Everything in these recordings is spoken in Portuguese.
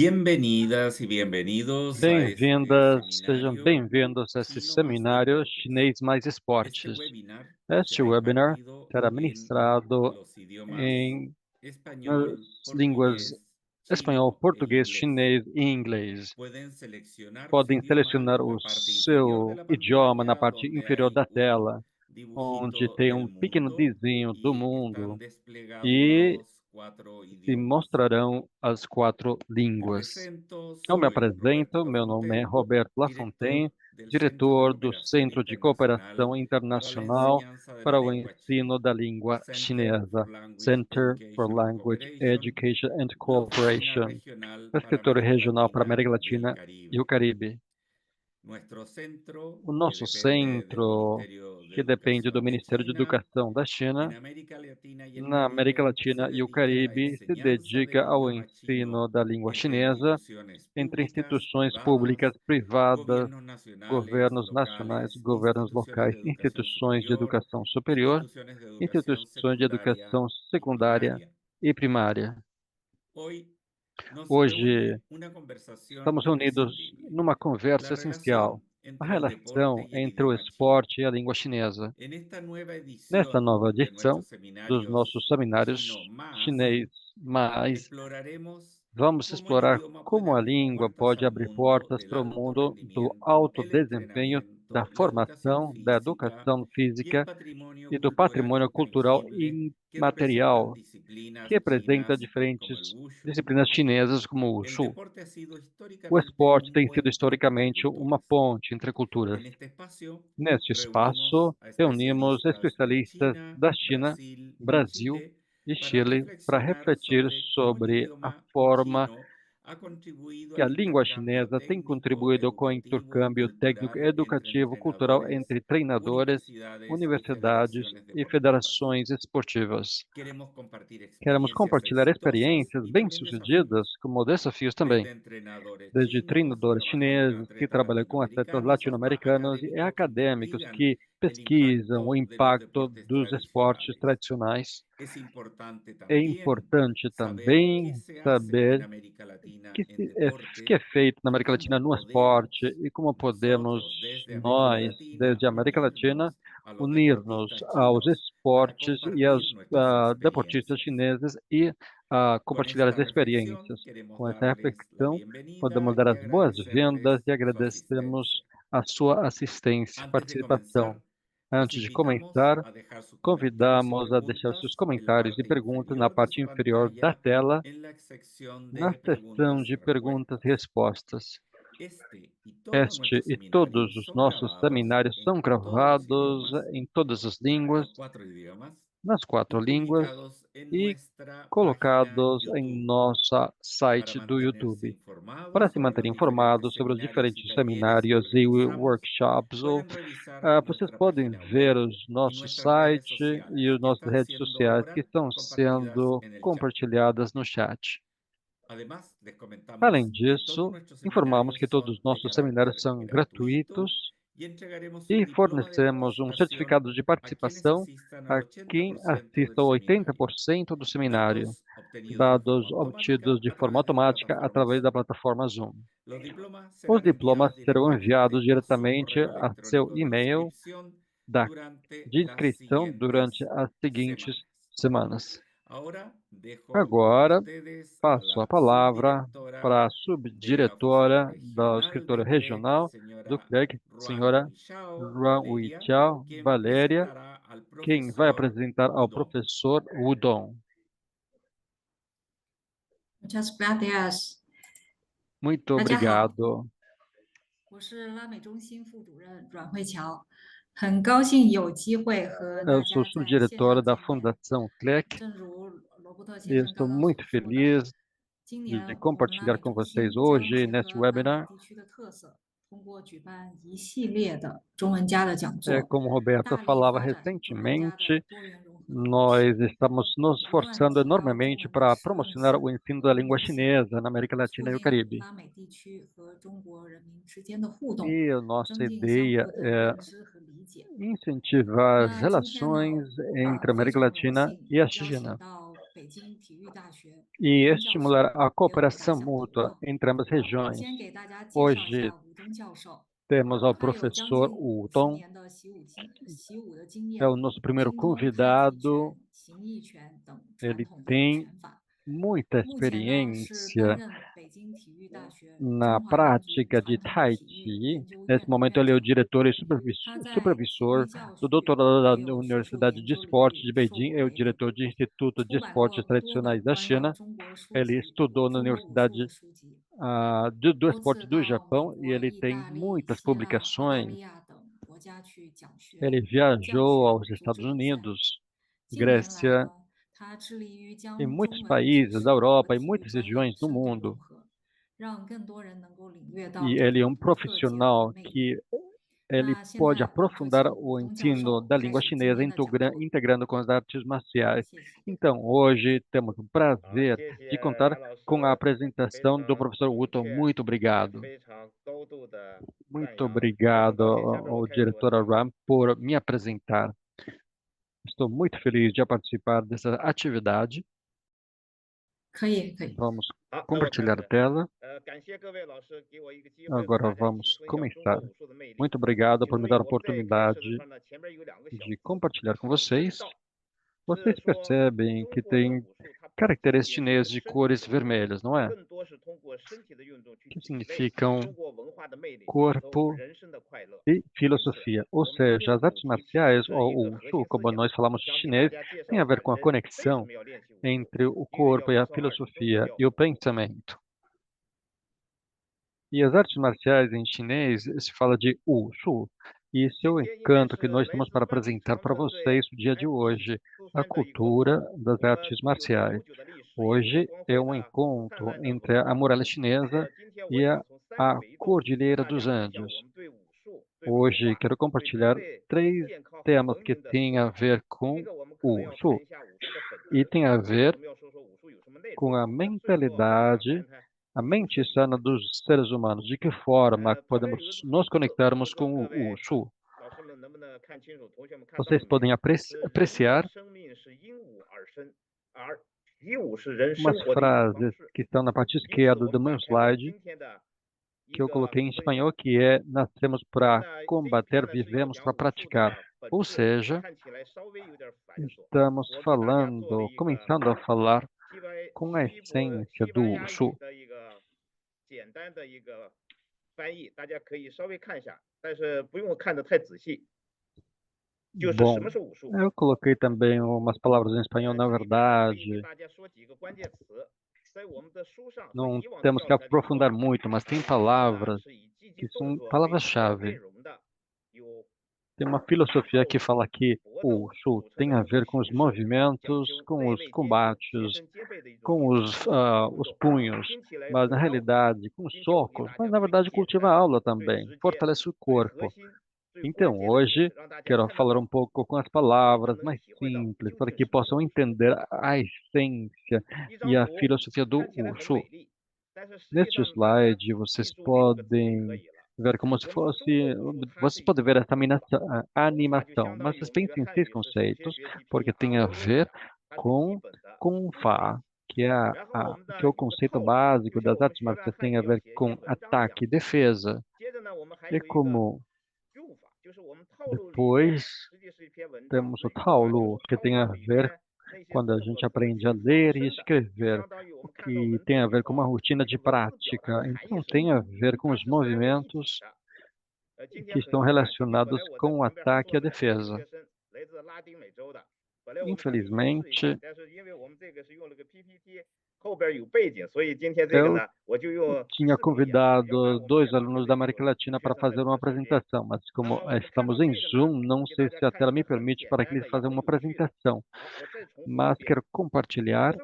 Bienvenidas y bienvenidos a este Bem-vindas, sejam seminario bem-vindos a esse Chino más seminário Deportes. Chinês mais Este Esportes. webinar Este será webinar impartido será en ministrado los idiomas em nas español, línguas portugués, espanhol, chino e português, inglés. chinês e inglês. Pueden seleccionar su Podem idioma selecionar en o la parte inferior de seu la idioma na pantalla, parte donde inferior hay da un tela, onde dibujito tem del um pequeno mundo desenho do y están mundo desplegados e los cuatro se idiomas. mostrarão as quatro Me línguas. presento, Eu me soy Roberto apresento, meu nome é Lafontaine, Roberto Lafontaine, director del Centro de diretor do Cooperación Centro de Internacional Cooperação para la Internacional Enseñanza de la para o Lengua China, Ensino da Língua Center for Chinesa, Language Center for Education and Language Cooperation, Education and la Oficina Cooperation, Regional o para Escritório América Regional para a Latina América y el Latina e o Caribe. Caribe. Nuestro centro, O que nosso depende del centro, Ministerio de que depende do Educación de Ministério de China, Educação da en China, América Latina y el na América Caribe, se Latina e o dedica a la Caribe, se enseñanza dedica del ao idioma chino ensino da língua entre chinesa instituciones entre públicas, instituições públicas, privadas, privadas, gobiernos nacionales, governos nacionais, locales, governos instituciones locais, de educación instituições de superior, educação superior, instituciones de educación instituições de secundaria educação y secundária primaria. e primária. Hoy nos Hoje, reúne una conversación estamos reunidos imprescindible, numa la conversa essencial, relación a entre el deporte relação y el entre o idioma chino. esporte e a língua chinesa. En esta nueva Nesta edición nova de edição nuestros dos nossos seminarios seminários Chino Más, chinês mais, exploraremos vamos cómo el explorar idioma puede como a abrir língua puertas pode al abrir mundo portas del para o alto mundo do rendimiento, alto el desempenho, da entrenamiento, la educación formação, da física educação y el física patrimonio e do cultural patrimônio cultural intangible e que representan material que disciplinas representa chinas como diferentes el wushu. disciplinas chinesas como o El Wushu. deporte ha sido O históricamente esporte un tem sido puente entre historicamente uma culturas. ponte entre culturas. En este espacio Neste reunimos espaço, a reunimos especialistas de especialistas China, da China, Brasil y Brasil Chile e para Chile para reflexionar refletir sobre cómo el sobre a idioma forma chino ha contribuido que a al língua intercambio chinesa tem técnico, contribuído com o educativo y intercâmbio técnico, cultural entre educativo, cultural entrenadores, entre treinadores, universidades y universidades federaciones e deportivas. federações esportivas. Queremos compartir Queremos experiencias compartilhar exitosas experiências y también bem-sucedidas, desafíos, como desafios também, desde entrenadores desde chinos treinadores trabajando con chineses que atletas trabalham com atletas latinoamericanos hasta latino-americanos e académicos que acadêmicos investigan que el pesquisam o impacto de los impacto deportes dos esportes tradicionales. tradicionais. Es importante É también importante saber qué também se hace en saber América Latina que, en que deporte é feito na y América Latina cómo no esporte podemos e como podemos nosotros desde América nós, Latina desde a América Latina, unirnos a los unir-nos deportistas aos chinos para esportes e aos compartir nuestras deportistas experiencias. chineses e Con compartilhar as esta reflexión experiências. queremos Com essa darles la reflexão, podemos bienvenida dar y as boas-vindas agradecerles e su agradecemos asistencia. a sua assistência e Antes de participação. comenzar, los Antes de invitamos começar, a dejar sus comentarios y convidamos a deixar seus preguntas en la comentários e parte perguntas na inferior de parte su inferior da pantalla tela, en la sección na de seção preguntas y de perguntas e respuestas. respostas. Este y todos Este nuestros e todos seminarios os son nossos grabados seminários são en todos los gravados idiomas, em todas as en línguas, los cuatro idiomas, nas y quatro línguas publicados en e nuestra página colocados em YouTube. nosso Para site do mantenerse YouTube. Para informados se sobre manter los diferentes informado sobre os seminarios y diferentes talleres que seminários e organizamos, workshops, pueden revisar vocês nuestra podem página ver web os y nosso nuestras redes site e sociales as que nossas están redes siendo sociais que ahora estão compartidas sendo en el chat. compartilhadas no chat. Además, les Além comentamos que todos disso, nuestros informamos seminarios que todos son os de nossos seminários carácter são gratuito gratuitos y entregaremos un e diploma de fornecemos um participación certificado de a quienes participação asistan al a quem 80% del assista ao seminario. 80% do seminário, Datos obtenidos de dados forma automática obtidos de a forma través de la automática plataforma através da Zoom. plataforma Zoom. Los diplomas Os serán diplomas enviados serão enviados directamente a su diretamente correo a seu electrónico de e-mail inscripción da, durante de las inscrição durante siguientes as seguintes semanas. semanas. Ahora dejo con Agora, ustedes a passo a la palavra subdirectora para a de la Oficina subdiretora do Regional escritório de CREC, regional do señora CREC, Ruan senhora Huichao Ruan Valeria, Huichao quien Valéria, presentará al quem vai profesor apresentar ao Udon. professor Udon. Muchas gracias. Muito 大家好， obrigado. 我是拉美中心副主任阮慧乔，很高兴有机会和 Eu 大 sou 家在线 subdiretora 上 da 见面。 Fundação CLEC 正如罗伯特 e 先生 estou 刚刚 muito 所说的， feliz 今 de 年我们拉 compartilhar 美 com 中 vocês 心将 hoje 结 neste 合拉美 webinar. 地区的特色，通过举办一系列的中文家的讲 É, 座， como o Roberto 大力 falava 发展中文家的 recentemente, 多元融合的模 nós 式， estamos nos 不断 esforçando 提高中 enormemente 文的 para 实用 promocionar 性 o ensino 和 da 功 língua 能性， chinesa na América 促 Latina e o 进 Caribe. 拉美地区和中国人民之间的互动， E a nossa 增进相 ideia 互的 é 认知和理解。 incentivar as 那今天呢， relações entre a 非 América 常荣 Latina 幸 e a 邀请 China. 到北 e estimular a cooperação mútua entre ambas regiões. Hoje temos ao professor Wudong, é o nosso primeiro convidado. Ele tem muita experiência na prática de Tai Chi. Nesse momento, ele é o diretor e supervisor do doutorado da Universidade de Esportes de Beijing, é o diretor do Instituto de Esportes Tradicionais da China. Ele estudou na Universidade do Esporte do Japão e ele tem muitas publicações. Ele viajou aos Estados Unidos, Grécia, em muitos países da Europa e muitas regiões do mundo. E ele é um profissional que ele pode aprofundar o ensino da língua chinesa, integrando com as artes marciais. Então, hoje temos o prazer de contar com a apresentação do professor Wudong. Muito obrigado. Muito obrigado ao diretor Ram por me apresentar. Estou muito feliz de participar dessa atividade. Vamos compartilhar a tela. Agora vamos começar. Muito obrigado por me dar a oportunidade de compartilhar com vocês. Vocês percebem que tem caracteres chineses de cores vermelhas, não é? Que significam corpo e filosofia. Ou seja, as artes marciais, ou o Wushu, como nós falamos chinês, tem a ver com a conexão entre o corpo e a filosofia e o pensamento. E as artes marciais em chinês se fala de Wushu. E esse é o encanto que nós temos para apresentar para vocês no dia de hoje, a cultura das artes marciais. Hoje é um encontro entre a muralha chinesa e a Cordilheira dos Andes. Hoje quero compartilhar 3 temas que têm a ver com o Wushu e tem a ver com a mentalidade, a mente sana dos seres humanos. De que forma podemos nos conectarmos com o Wushu? Vocês podem apreciar umas frases que estão na parte esquerda do meu slide, que eu coloquei em espanhol, que é: nascemos para combater, vivemos para praticar. Ou seja, estamos começando a falar com a essência do Wushu. Bom, eu coloquei também umas palavras em espanhol, na verdade. Não temos que aprofundar muito, mas tem palavras que são palavras-chave. Tem uma filosofia que fala que o Wushu tem a ver com os movimentos, com os combates, com os punhos, mas na realidade com os socos, mas na verdade cultiva a aula também, fortalece o corpo. Então, hoje, quero falar um pouco com as palavras mais simples, para que possam entender a essência e a filosofia do Wushu. Neste slide, vocês podem ver como se fosse... Vocês podem ver essa animação, mas vocês pensem em 6 conceitos, porque tem a ver com Kung Fa, que é o conceito básico das artes marciais, tem a ver com ataque e defesa. E como depois temos o Taolu, que tem a ver quando a gente aprende a ler e escrever, o que tem a ver com uma rotina de prática. Então, tem a ver com os movimentos que estão relacionados com o ataque e a defesa. Infelizmente, eu tinha convidado 2 alunos da América Latina para fazer uma apresentação, mas como estamos em Zoom, não sei se a tela me permite para que eles façam uma apresentação. Mas quero compartilhar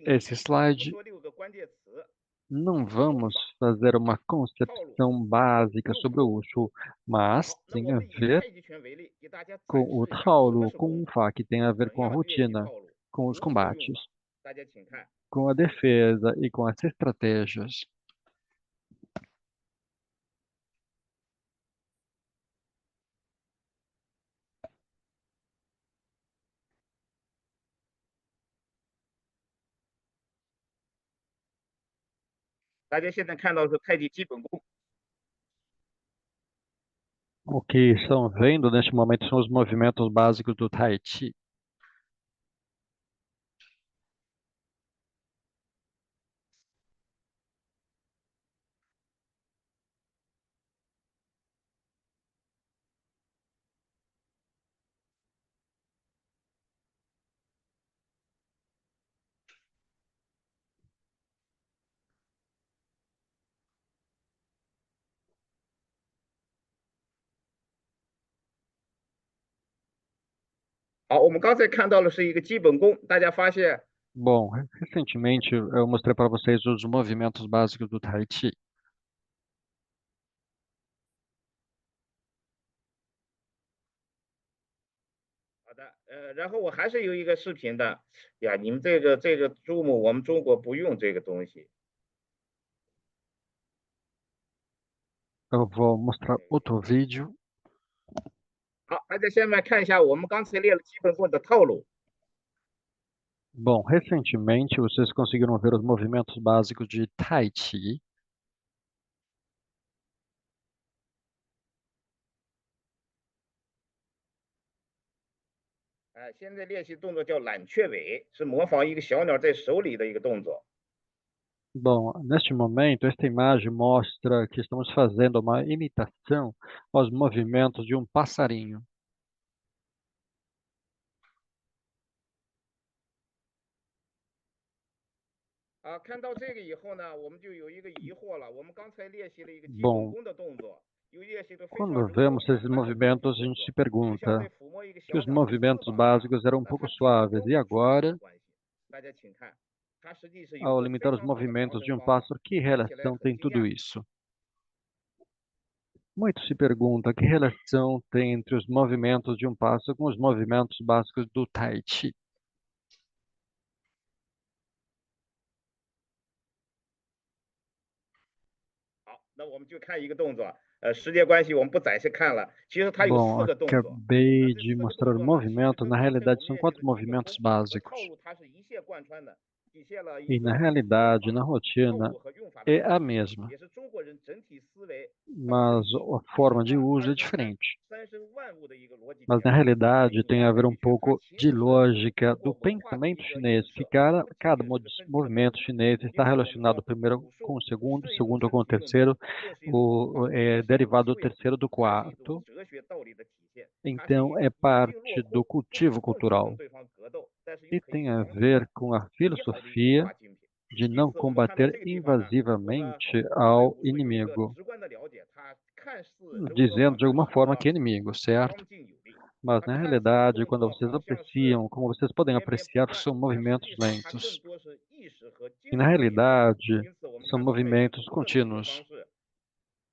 esse slide. Não vamos fazer uma concepção básica sobre o Wushu, mas tem a ver com o Taolu, com o Fa, que tem a ver com a rotina, com os combates, com a defesa e com as estratégias. O que estão vendo neste momento são os movimentos básicos do Tai Chi. Bom, recentemente eu mostrei para vocês os movimentos básicos do Tai Chi. Eu vou mostrar outro vídeo. Bom, recentemente vocês conseguiram ver os movimentos básicos de Tai Chi. Bom, neste momento, esta imagem mostra que estamos fazendo uma imitação aos movimentos de um passarinho. Bom, quando vemos esses movimentos, a gente se pergunta que os movimentos básicos eram um pouco suaves. E agora, ao limitar os movimentos de um pássaro, que relação tem tudo isso? Muito se pergunta que relação tem entre os movimentos de um pássaro com os movimentos básicos do Tai Chi. Bom, acabei de mostrar o movimento. Na realidade, são 4 movimentos básicos. E, na realidade, na rotina, é a mesma. Mas a forma de uso é diferente. Mas, na realidade, tem a ver um pouco de lógica do pensamento chinês, que cada movimento chinês está relacionado primeiro com o segundo com o terceiro, derivado do terceiro do quarto. Então, é parte do cultivo cultural. E tem a ver com a filosofia de não combater invasivamente ao inimigo, dizendo de alguma forma que é inimigo, certo? Mas, na realidade, quando vocês apreciam, como vocês podem apreciar, são movimentos lentos. E, na realidade, são movimentos contínuos.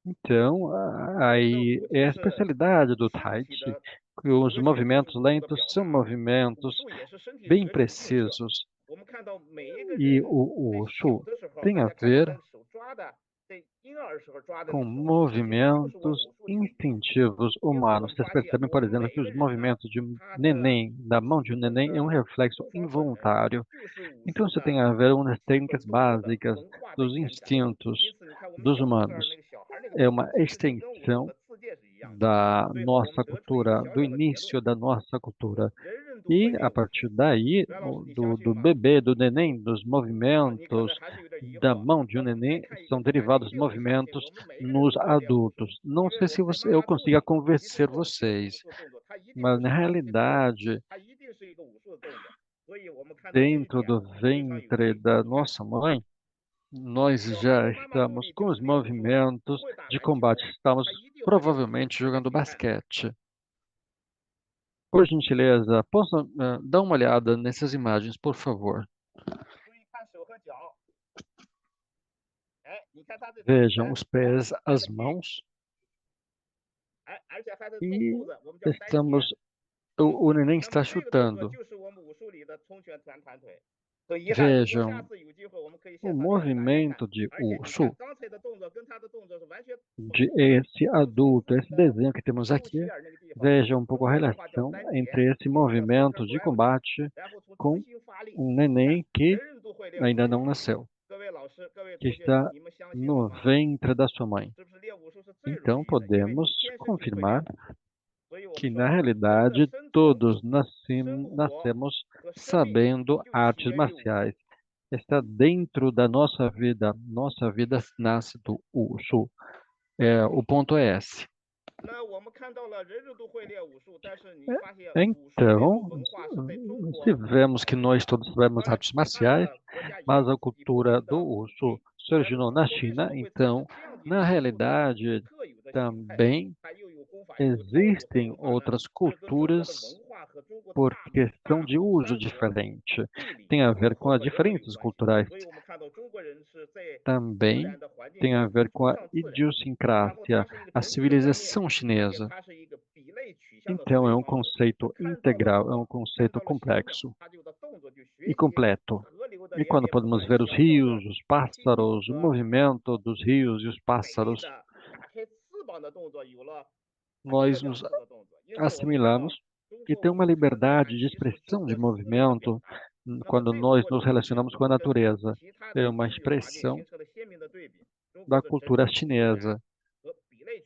Então, aí é a especialidade do Tai Chi, que os movimentos lentos são movimentos bem precisos. E o Shu tem a ver com movimentos instintivos humanos. Vocês percebem, por exemplo, que os movimentos de um neném, da mão de um neném, é um reflexo involuntário. Então, você tem a ver umas técnicas básicas dos instintos dos humanos. É uma extensão da nossa cultura, do início da nossa cultura. E, a partir daí, do bebê, do neném, dos movimentos da mão de um neném, são derivados movimentos nos adultos. Não sei se eu consiga convencer vocês, mas, na realidade, dentro do ventre da nossa mãe, nós já estamos com os movimentos de combate. Estamos provavelmente jogando basquete. Por gentileza, possa dar uma olhada nessas imagens, por favor. Vejam os pés, as mãos. E o neném está chutando. Vejam o movimento de Wushu, de esse adulto, esse desenho que temos aqui. Vejam um pouco a relação entre esse movimento de combate com um neném que ainda não nasceu, que está no ventre da sua mãe. Então, podemos confirmar que, na realidade, todos nascemos sabendo artes marciais. Está dentro da nossa vida. Nossa vida nasce do Wushu. O ponto é esse. Então, se vemos que nós todos sabemos artes marciais, mas a cultura do Wushu se originou na China, então, na realidade, também existem outras culturas por questão de uso diferente. Tem a ver com as diferenças culturais. Também tem a ver com a idiosincrásia, a civilização chinesa. Então, é um conceito integral, é um conceito complexo e completo. E quando podemos ver os rios, os pássaros, o movimento dos rios e os pássaros, nós nos assimilamos e tem uma liberdade de expressão de movimento quando nós nos relacionamos com a natureza. É uma expressão da cultura chinesa.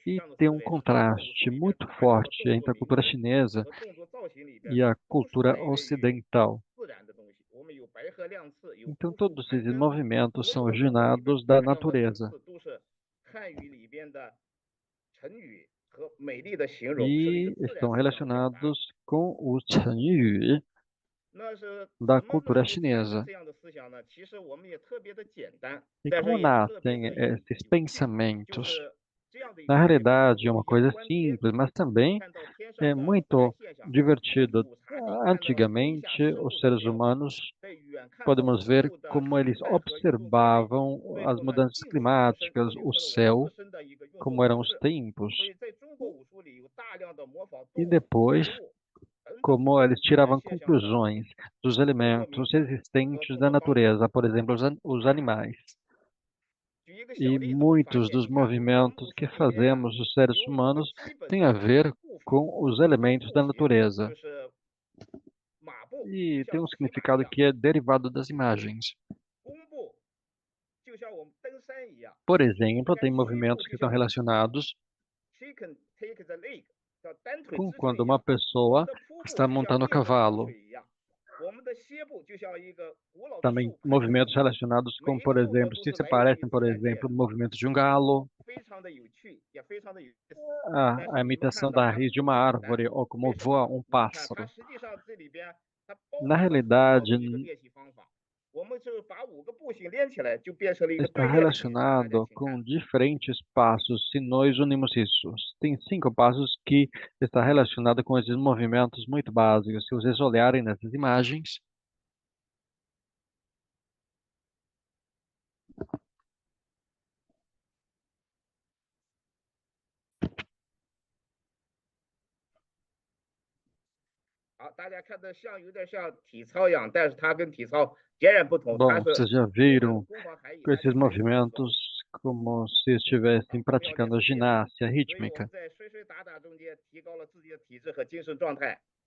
E tem um contraste muito forte entre a cultura chinesa e a cultura ocidental. Então, todos esses movimentos são originados da natureza. E estão relacionados com o Chenyu da cultura chinesa. E como nascem esses pensamentos? Na realidade, é uma coisa simples, mas também é muito divertido. Antigamente, os seres humanos, podemos ver como eles observavam as mudanças climáticas, o céu, como eram os tempos. E depois, como eles tiravam conclusões dos elementos existentes da natureza, por exemplo, os animais. E muitos dos movimentos que fazemos os seres humanos têm a ver com os elementos da natureza. E tem um significado que é derivado das imagens. Por exemplo, tem movimentos que estão relacionados com quando uma pessoa está montando a cavalo. Também movimentos relacionados com, por exemplo, se parecem, por exemplo, o movimento de um galo, a imitação da raiz de uma árvore, ou como voa um pássaro. Na realidade, está relacionado com diferentes passos, se nós unimos isso. Tem 5 passos que está relacionado com esses movimentos muito básicos. Se vocês olharem nessas imagens, bom, vocês já viram com esses movimentos como se estivessem praticando ginástica rítmica.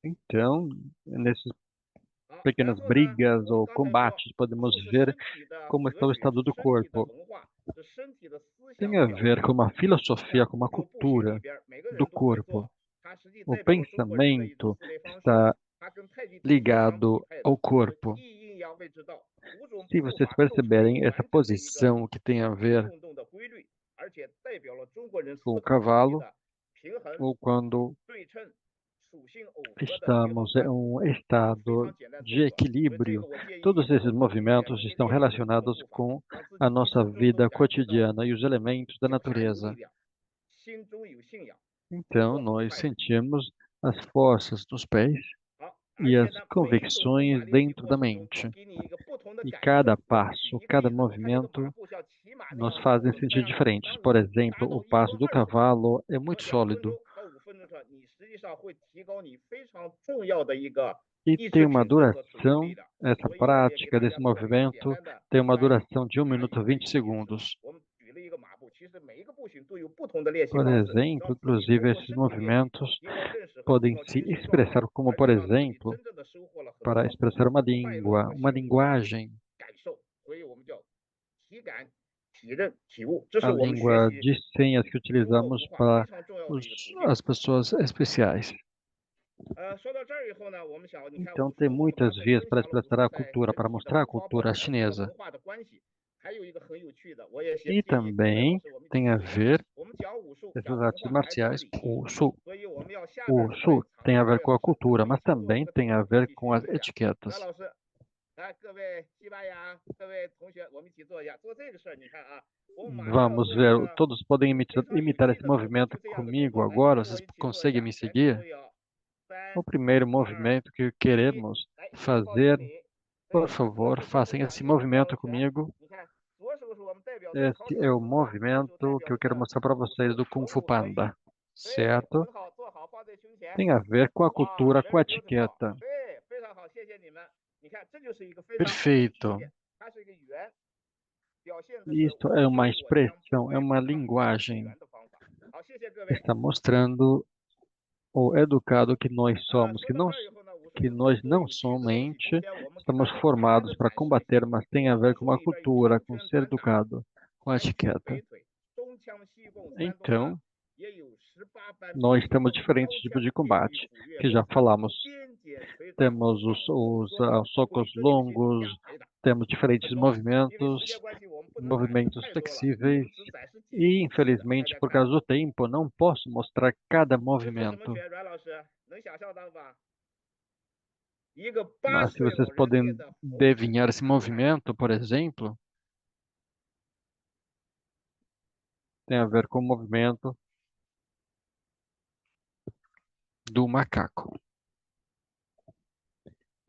Então, nessas pequenas brigas ou combates, podemos ver como está o estado do corpo. Tem a ver com uma filosofia, com uma cultura do corpo. O pensamento está ligado ao corpo. Se vocês perceberem essa posição que tem a ver com o cavalo, ou quando estamos em um estado de equilíbrio, todos esses movimentos estão relacionados com a nossa vida cotidiana e os elementos da natureza. Então, nós sentimos as forças dos pés e as convicções dentro da mente. E cada passo, cada movimento nos fazem sentir diferentes. Por exemplo, o passo do cavalo é muito sólido e tem uma duração, essa prática desse movimento tem uma duração de 1 minuto e 20 segundos. Por exemplo, inclusive esses movimentos podem se expressar como, por exemplo, para expressar uma língua, uma linguagem. a língua de senhas que utilizamos para as pessoas especiais. Então, tem muitas vias para expressar a cultura, para mostrar a cultura chinesa. E também tem a ver com as artes marciais, o Wushu. O Wushu tem a ver com a cultura, mas também tem a ver com as etiquetas. Vamos ver, todos podem imitar esse movimento comigo agora? Vocês conseguem me seguir? O primeiro movimento que queremos fazer, por favor, façam esse movimento comigo. Esse é o movimento que eu quero mostrar para vocês do Kung Fu Panda, certo? Tem a ver com a cultura, com a etiqueta. Perfeito. Isto é uma expressão, é uma linguagem. Está mostrando o educado que nós somos, que nós não somente estamos formados para combater, mas tem a ver com a cultura, com ser educado, com a etiqueta. Então, nós temos diferentes tipos de combate, que já falamos. Temos os socos longos, temos diferentes movimentos flexíveis, e infelizmente, por causa do tempo, não posso mostrar cada movimento. Mas se vocês podem adivinhar esse movimento, por exemplo, tem a ver com o movimento do macaco.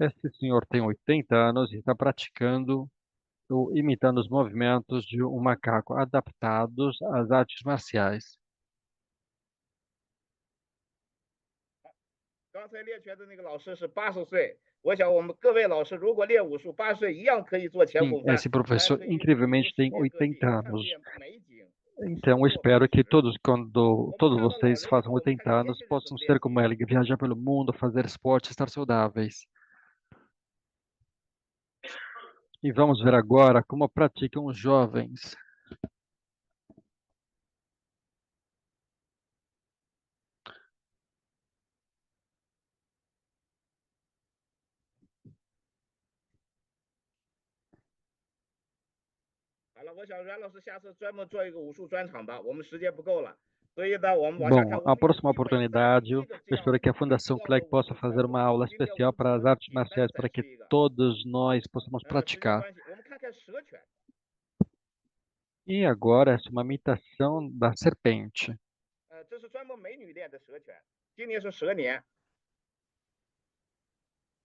Esse senhor tem 80 anos e está praticando ou imitando os movimentos de um macaco adaptados às artes marciais. Sim, esse professor incrivelmente tem 80 anos. Então, eu espero que todos vocês façam 80 anos, possam ser como ele, viajar pelo mundo, fazer esporte, estar saudáveis. E vamos ver agora como praticam os jovens. Bom, a próxima oportunidade, eu espero que a Fundação Clegg possa fazer uma aula especial para as artes marciais, para que todos nós possamos praticar. E agora, essa é uma imitação da serpente.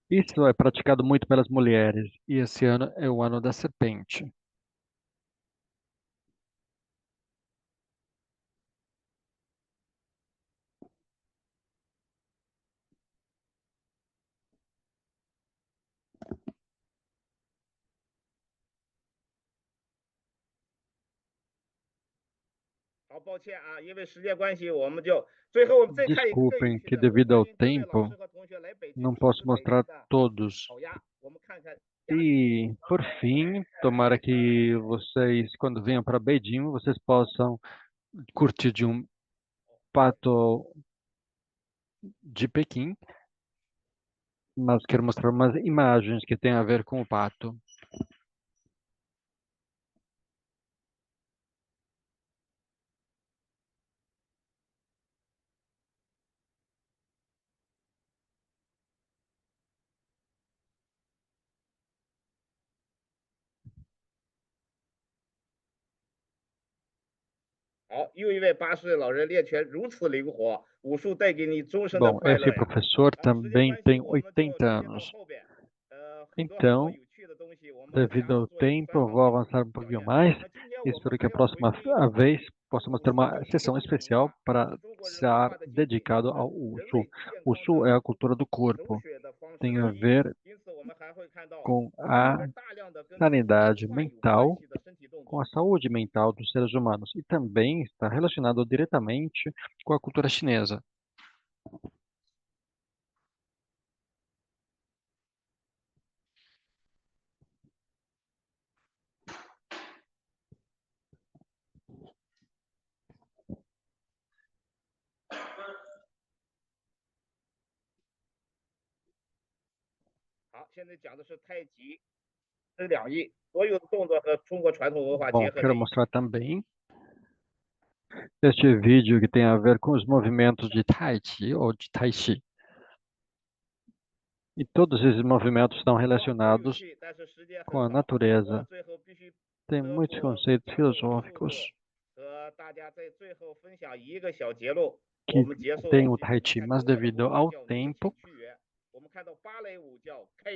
Isso é praticado muito pelas mulheres, e esse ano é o ano da serpente. Desculpem que devido ao tempo, não posso mostrar todos. E, por fim, tomara que vocês, quando venham para Beijing, vocês possam curtir de um pato de Pequim, mas quero mostrar umas imagens que têm a ver com o pato. Bom, esse professor também tem 80 anos. Então, devido ao tempo, eu vou avançar um pouquinho mais. Espero que a próxima vez possamos ter uma sessão especial para estar dedicado ao Wushu. O Wushu é a cultura do corpo. Tem a ver com a sanidade mental, com a saúde mental dos seres humanos. E também está relacionado diretamente com a cultura chinesa. Bom, quero mostrar também este vídeo que tem a ver com os movimentos de Tai Chi ou de Tai Chi. E todos esses movimentos estão relacionados com a natureza. Tem muitos conceitos filosóficos que tem o Tai Chi, mas devido ao tempo,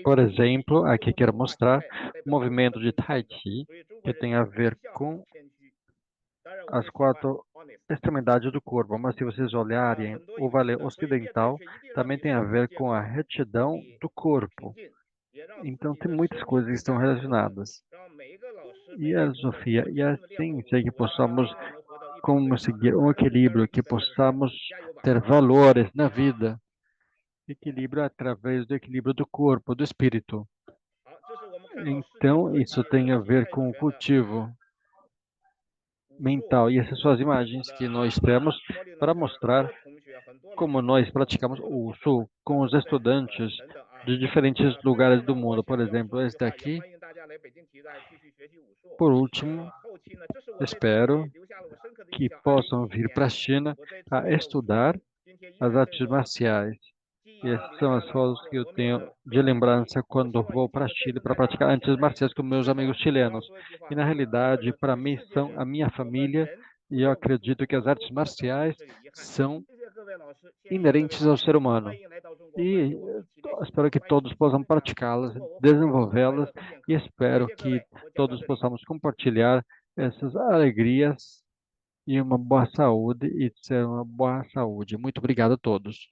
por exemplo, aqui quero mostrar o movimento de Tai Chi, que tem a ver com as 4 extremidades do corpo. Mas se vocês olharem, o Vale Ocidental também tem a ver com a retidão do corpo. Então, tem muitas coisas que estão relacionadas. E a filosofia e a ciência que possamos conseguir um equilíbrio, que possamos ter valores na vida. Equilíbrio através do equilíbrio do corpo, do espírito. Então, isso tem a ver com o cultivo mental. E essas são as imagens que nós temos para mostrar como nós praticamos o Shu com os estudantes de diferentes lugares do mundo. Por exemplo, este aqui. Por último, espero que possam vir para a China a estudar as artes marciais. E essas são as fotos que eu tenho de lembrança quando vou para Chile para praticar artes marciais com meus amigos chilenos. E na realidade, para mim, são a minha família, e eu acredito que as artes marciais são inerentes ao ser humano. E espero que todos possam praticá-las, desenvolvê-las, e espero que todos possamos compartilhar essas alegrias e uma boa saúde, e ter uma boa saúde. Muito obrigado a todos.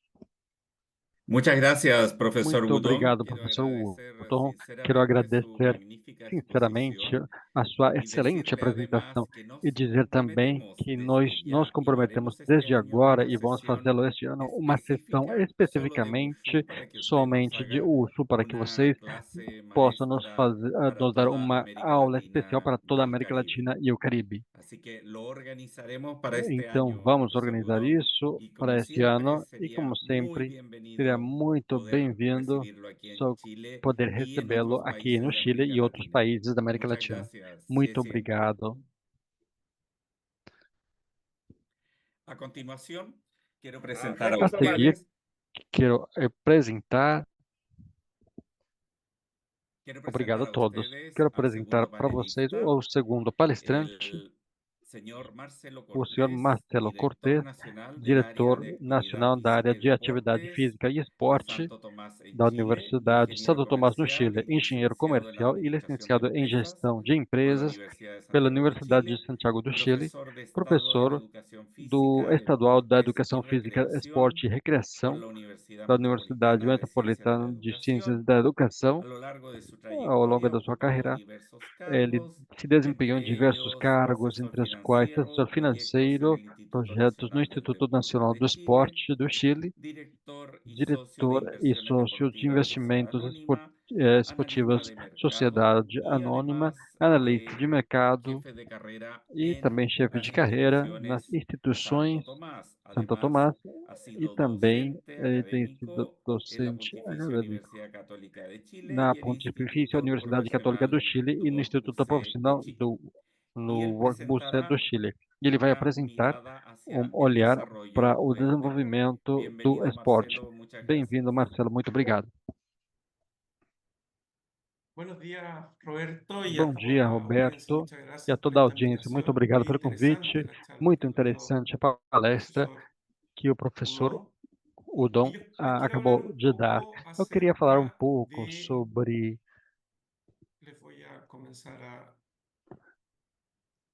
Muchas gracias, profesor Muito Wudong. obrigado, professor Wotton. Quero agradecer sinceramente a sua excelente apresentação e dizer também que nós nos comprometemos desde agora e vamos fazê-lo este ano, uma sessão especificamente somente de uso para que vocês possam nos fazer, nos dar uma aula especial para toda a América Latina e o Caribe. Então, vamos organizar isso para este ano e, como sempre, seria muito bem-vindo só poder recebê-lo aqui no Chile e outros países da América Latina. Muito obrigado. A continuación, quiero A presentar a seguir, ustedes. quero apresentar. Quiero Obrigado a presentar a todos. ustedes Quero al apresentar segundo para vocês panelista, o segundo palestrante, el señor Marcelo o senhor Cortés, Marcelo director Cortés, nacional del área diretor de actividad nacional da área física y de atividade deportes física e de esporte Santo Tomás en da Chile, Universidade ingeniero Santo Tomás, no comercial Chile, y engenheiro licenciado en comercial e administración de licenciado em empresas gestão de por la empresas Universidad de pela Santiago de Universidade de Chile, Santiago do Chile, profesor de Estado en professor Educación do Física, Estadual da Deportes Educação y Física, Recreación Esporte e por Recreação la Universidad da Universidade Metropolitana de Ciencias de la Metropolitana de Ciências Educación. da A Educação. lo largo de su Ao longo trayectoria da sua ocupó carreira, diversos ele cargos, se desempenhou em entre diversos ellos cargos, asesor entre os quais financiero, assessor proyectos en financeiro, el Instituto projetos no Nacional del Instituto Deporte Nacional de do Chile, Esporte do Chile, director y socio de diretor e inversiones sócio de deportivas Sociedad investimentos Anónima, analista esportivas de mercado Sociedade y Anônima, además analista de fue mercado jefe de carrera e en também chefe de las carreira nas instituciones Santo instituições Tomás. Santo Además, Tomás ha e sido também docente ele tem sido académico en la docente Pontificia acadêmico Universidad Católica de Chile na y el Pontifícia Instituto Universidade Católica do Profesional Chile e no Instituto Duoc-UC de Profissional Chile. no Y él Workbuce do presentará Chile. E ele vai una apresentar mirada hacia el olhar para desarrollo o del deporte. desenvolvimento do Bienvenido, esporte. Marcelo, muchas gracias. Bem-vindo, Marcelo, muito obrigado. Buenos días, Roberto, y a Bom toda dia, la audiencia. Roberto, Muchas e a gracias por toda a esta audiência. Muito invitación. obrigado Muy pelo convite. interesante la charla Muito que nos dio interessante a el palestra profesor que o professor Udon. Udon Y les quiero hablar acabou un de dar. poco Eu queria falar um acerca pouco de... sobre. Les voy a comenzar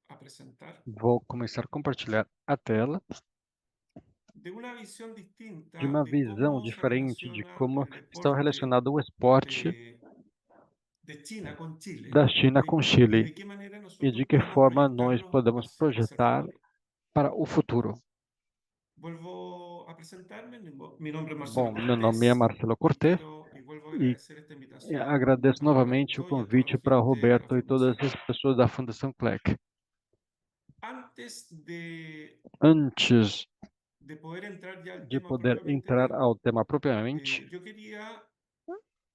a presentar. Vou começar a compartilhar a tela De una visión de distinta uma de visão cómo se diferente de relaciona como el está deporte relacionado o esporte de China con Chile da China com y Chile de qué manera e de nosotros que podemos forma nós proyectarnos podemos hacia el projetar futuro. para o futuro. Vuelvo a presentarme. Mi nombre es Bom, Marcelo meu nome é Cortés Marcelo y Cortés vuelvo a e agradecer esta invitación agradeço a novamente o Roberto y a toda convite la para gente de la Roberto e todas Fundación. as pessoas da Fundação CLEC. Antes Antes de poder entrar ya al de tema poder propiamente entrar tal, ao tema propriamente, yo quería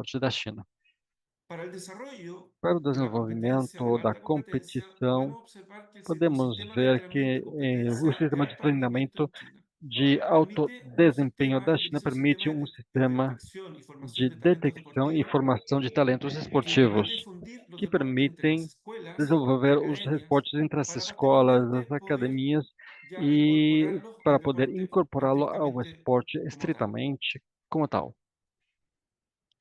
forte da China. Para el desarrollo Para o de la competencia, de desenvolvimento la da alta competencia, competição, podemos observar que ese podemos ecosistema de ver que entrenamiento y o competencia de sistema de alto rendimiento treinamento en China de alto desempenho da China permite um sistema de detecção e formação de talentos esportivos, que permitem desenvolver os esportes entre as escolas, as academias, e para poder incorporá-lo ao esporte estritamente como tal.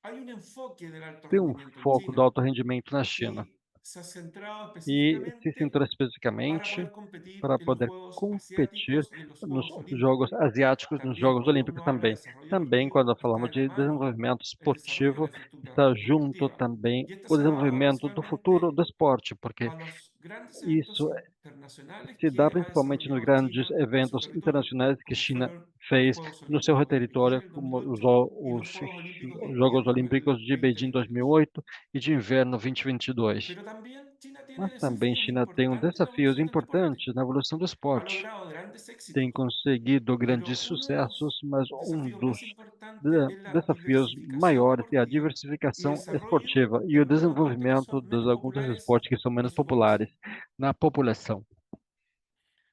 Hay un enfoque del alto Tem um rendimiento en foco do China alto rendimento na China que se ha centrado e se específicamente centrou para especificamente poder competir para en los poder Juegos competir Asiáticos y en los nos Juegos Jogos Olímpicos. Asiáticos, nos También Jogos cuando Olímpicos uno habla de também. desarrollo Também, deportivo, quando está falamos de la de mano desenvolvimento el desarrollo de la esportivo, infraestructura está junto deportiva. também Y esto o se ha dado desenvolvimento do futuro principalmente do esporte, porque a los grandes eventos isso internacionales se dá que ha principalmente nos desarrollado grandes China en su eventos territorio, internacionais que como China fueron los fez Juegos no seu Olímpicos de território, Beijing en como 2008 y os los Juegos Olímpicos de Jogos Invierno en Olímpicos el de Beijing 2022. 2008 e de Inverno 2022. Pero también China tiene Mas também desafíos China tem importantes en la desafios evolución del deporte. importantes na evolução do Ha esporte. logrado grandes Tem éxitos, conseguido grandes pero uno de sucessos, los mas um desafíos dos más importantes es la desafios diversificación maiores é a deportiva y el diversificação desarrollo esportiva e de o algunos deportes que desenvolvimento son dos menos alguns populares esportes que são en menos su población. populares na população.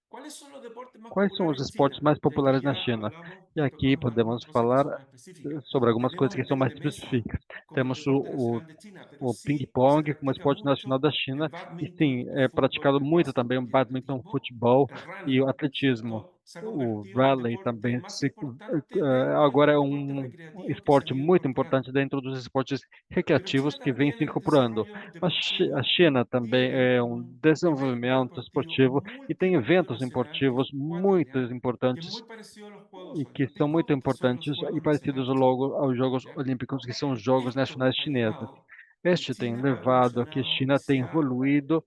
¿Cuáles son los deportes más Quais são os populares en esportes China? mais Y aquí populares na ya China? hablamos E y aqui tocamos algunas podemos cosas que falar son más específicas. sobre algumas coisas Tenemos que el são tenis mais de mesa específicas. como el Temos deporte nacional de China, pero o sí se ping-pong como practica esporte nacional mucho da el China, e bádminton, sim, el é fútbol, praticado el muito também o básquetbol y el badminton, atletismo. futebol El e o running, atletismo. ¿cierto? Se ha O convertido en el rally deporte também más importante agora dentro é de los deportes um recreativos que se esporte han ido muito incorporando. importante dentro dos esportes Pero recreativos China que vem también se en el incorporando. desarrollo A deportivo China também tiene é um un evento desenvolvimento deportivo esportivo e tem multipartido eventos nacional que esportivos es 4 muito ya, que es importantes muy parecido a los Juegos e que são muito Olímpicos, que son los importantes e Juegos parecidos Nacionales logo chinos, aos Jogos ¿ya? Olímpicos, que são os Jogos Esto Nacionais ha Chineses. llevado a que Este tem China ha levado a que evolucionado y China tem se ha evoluído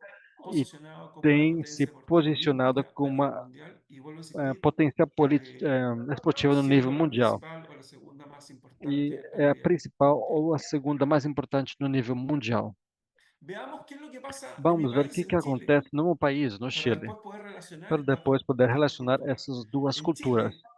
e posicionado como una tem se potencia deportiva posicionado olímpica a como nivel uma mundial y vuelvo a insistir, potência esportiva no nível siendo la mundial. principal o la segunda más E importante a é a nivel principal mundial. ou a segunda mais importante no nível mundial. Veamos qué es lo que pasa en mi Vamos ver o país, que en que Chile, acontece no meu país, no para Chile, después poder relacionar para depois poder estas dos relacionar culturas. essas duas En culturas. Chile,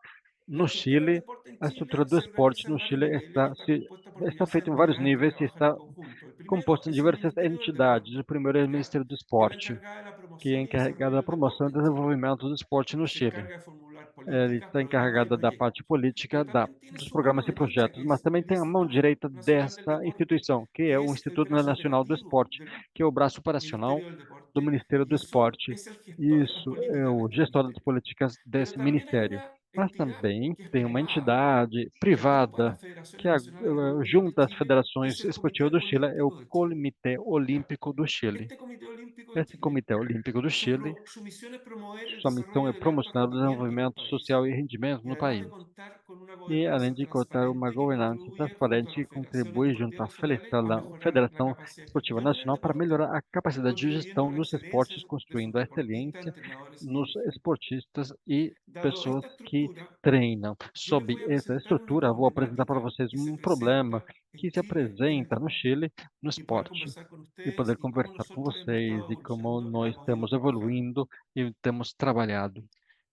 la No estructura del Chile, deporte en a estrutura Chile do se esporte organiza en no varios Chile niveles y está compuesta por está diversas feito em vários entidades que níveis e trabajan en está conjunto. El primero composto em es el diversas Ministerio del entidades. O Deporte, primeiro é o ¿ya? Ministério do Que es la Esporte, encargada de la que é promoción y encarregado desarrollo da del promoção e deporte en Chile, desenvolvimento do esporte no y se Chile. encarga de formular Ele políticas, está programas y encarregada da parte proyectos. política, Pero también tiene dos su mano programas e derecha, projetos, que mas es também el tem a mão Instituto direita Nacional del desta Deporte, instituição, que é que o es el Instituto brazo Nacional do operativo Esporte, del que é o braço operacional Ministerio del do Deporte Ministério do y Esporte. es el gestor de las Isso é políticas de o este gestor das ministerio. políticas Pero desse también hay ministério. una Mas entidad também que es tem uma privada, entidade que agrupa a privada las que federaciones nacionales deportivas de junta as Chile, y es federações el esportivas Comité do Chile, é o Olímpico de Chile. Comitê Olímpico do Chile. Este Comité Olímpico de Esse Chile, Comitê Olímpico do Chile, su misión es promover el sua missão é desarrollo del alto promocionar o rendimiento en el desenvolvimento país social e rendimento y no además de país. contar con una E, além gobernanza de contar uma transparente que governança contribuye junto a transparente las que federaciones contribui junto deportivas à regionales a mejorar la Federação capacidad de Esportiva gestión en el Nacional para deporte, melhorar a capacidade de contribuyendo gestão a la nos excelencia esportes, de sus construindo a deportistas, excelência entrenadores y nos dirigentes. esportistas e Dado pessoas esta que estructura, treinam. yo les Sob voy a essa presentar una estrutura, vou apresentar para problemática vocês que se um problema presenta que en se Chile en el apresenta no deporte Chile, no y poder esporte, conversar con e ustedes poder y cómo conversar com nosotros hemos estado vocês e como evolucionando y nós hemos ido estamos trabajando. evoluindo e temos trabalhado.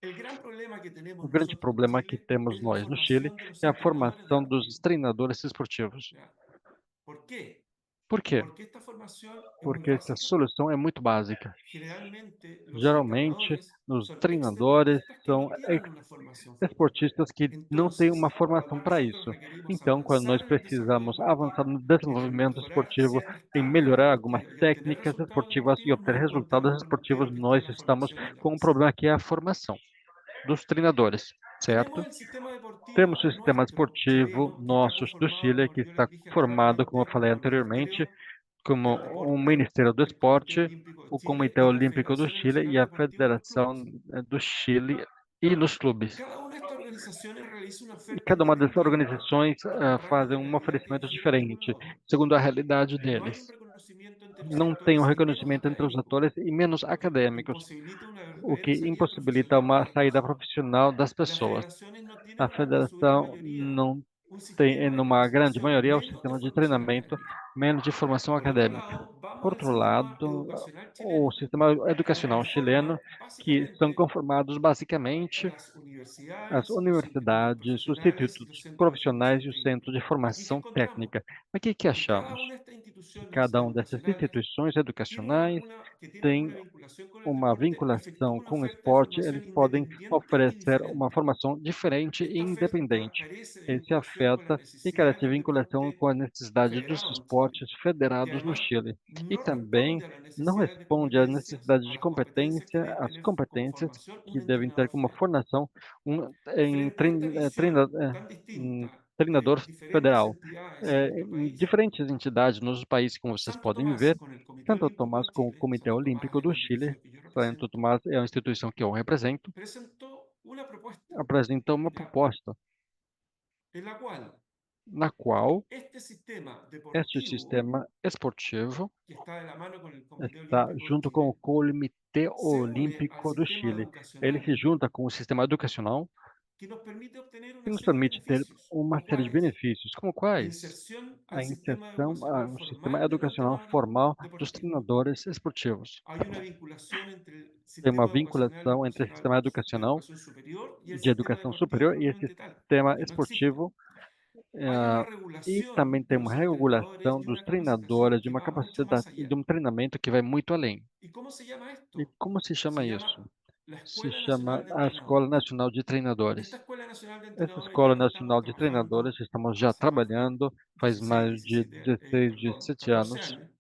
El gran problema que O tenemos grande nosotros en problema que Chile temos es la nós no Chile formación de los é a entrenadores formação dos deportivos. treinadores esportivos. ¿Ya? ¿Por qué? Por quê? Porque esta formación es muy Porque essa básica. solução é muito básica. Generalmente los Geralmente, entrenadores os son ex treinadores deportistas que são no tienen una formación formal. esportistas que não têm uma Entonces, formação cuando para nosotros isso. requerimos Então, quando nós avanzar en el desarrollo precisamos avançar deportivo, no en desenvolvimento mejorar esportivo, ciertos em estándares melhorar algumas deportivos y obtener técnicas resultados esportivas e deportivos, obter nos resultados encontramos en esportivos, lo que está en nós la estamos formación de la com um base. problema que é a formação dos treinadores, Tenemos certo? el sistema Temos deportivo o sistema nuestro, esportivo chileno, que está nosso do conformado, Chile, como que yo les está dije formado, como eu anteriormente, falei por el anteriormente, Ministerio como del o Deporte, Ministério do el Comité Esporte, Olímpico de o Chile Comitê y la Olímpico do Federación Chile e Nacional a Deportiva de los Federação Clubes. do Chile e nos clubes. Cada una de estas organizaciones realiza una E oferta cada uma dessas independiente organizações para honrar fazem la um realidad que oferecimento difiere de uno diferente, a otro. segundo a realidade No hay un deles. reconocimiento entre los Não tem um actores y menos reconhecimento entre os académico, atores e menos lo que acadêmicos, imposibilita una o que verdadera salida impossibilita profesional de uma las saída mismas. profissional das Las pessoas. federaciones no A tienen en su gran federação mayoría não un tem, sistema de numa grande capacitación maioria, o menos de sistema de formación treinamento académica. menos de formação Por otro acadêmica. lado, vamos Por al outro sistema lado, educacional o chileno, sistema que educacional chileno, conforma que são básicamente conformados basicamente las as universidades, los institutos universidades, os profesionales y los institutos centros de profissionais formación e o técnica. centro de Aquí, ¿qué formação encontramos? técnica. Mas o que Que cada achamos? una de estas Cada uma instituciones dessas educacionales instituições tiene una, educacionais una- que tienen tem una vinculación con el uma deporte, efectúa vinculação una com o oferta de esporte, eles formación podem independiente y oferecer uma diferente. formação diferente e Esta oferta independente. carece de Esse vinculación con las afeta e carece necesidades de del vinculação deporte com a necessidade dos federado en Chile esportes y federados no además Chile. E no também responde a las não necesidades de responde às competencias, necessidades a de las competencias que competência, deben às tener como competências formación un que devem ter entrenador como federal. formação em Frente a esta visión tan um distinta de treinador diferentes federal. entidades en nuestro Em país, diferentes entidades nos países, como vocês Santo podem Tomás ver, con el Comité Santo Olímpico Tomás de com o Chile, Comitê Santo Tomás Olímpico es la do Chile, institución que yo Santo represento, Tomás é a instituição que eu represento, presentó una propuesta, apresentou uma ¿ya? proposta En la cual na qual este sistema este deportivo sistema esportivo que está de la mano con el Comité está Olímpico de junto com o Chile Comitê se une al Olímpico do sistema Chile. Ele se educacional junta com o sistema educacional que nos permite obtener e una nos serie de permite ter beneficios, uma como série de cuáles benefícios, como quais inserción a al sistema inserção educacional ao sistema formal de los educacional entrenadores formal dos deportivos. treinadores esportivos. Hay una vinculación entre el Tem uma sistema vinculação entre o sistema de educacional educación superior y el de sistema educação deportivo superior e esse propiamente tal, sistema que no existe. esportivo. Hay una E também regulación tem de uma los entrenadores regulação y dos una capacitación treinadores, de que uma va mucho más capacidade e de allá. um treinamento que vai muito além. ¿Y cómo se llama E esto? como se Se chama isso? llama la Se Escuela chama Nacional de a Escola Entrenadores. Nacional de Esta Treinadores. Escuela Nacional de Essa Entrenadores ya Escola la estamos Nacional de Treinadores trabajando estamos já hace más de trabalhando faz 16, mais de 17, 16, 17 14 anos, años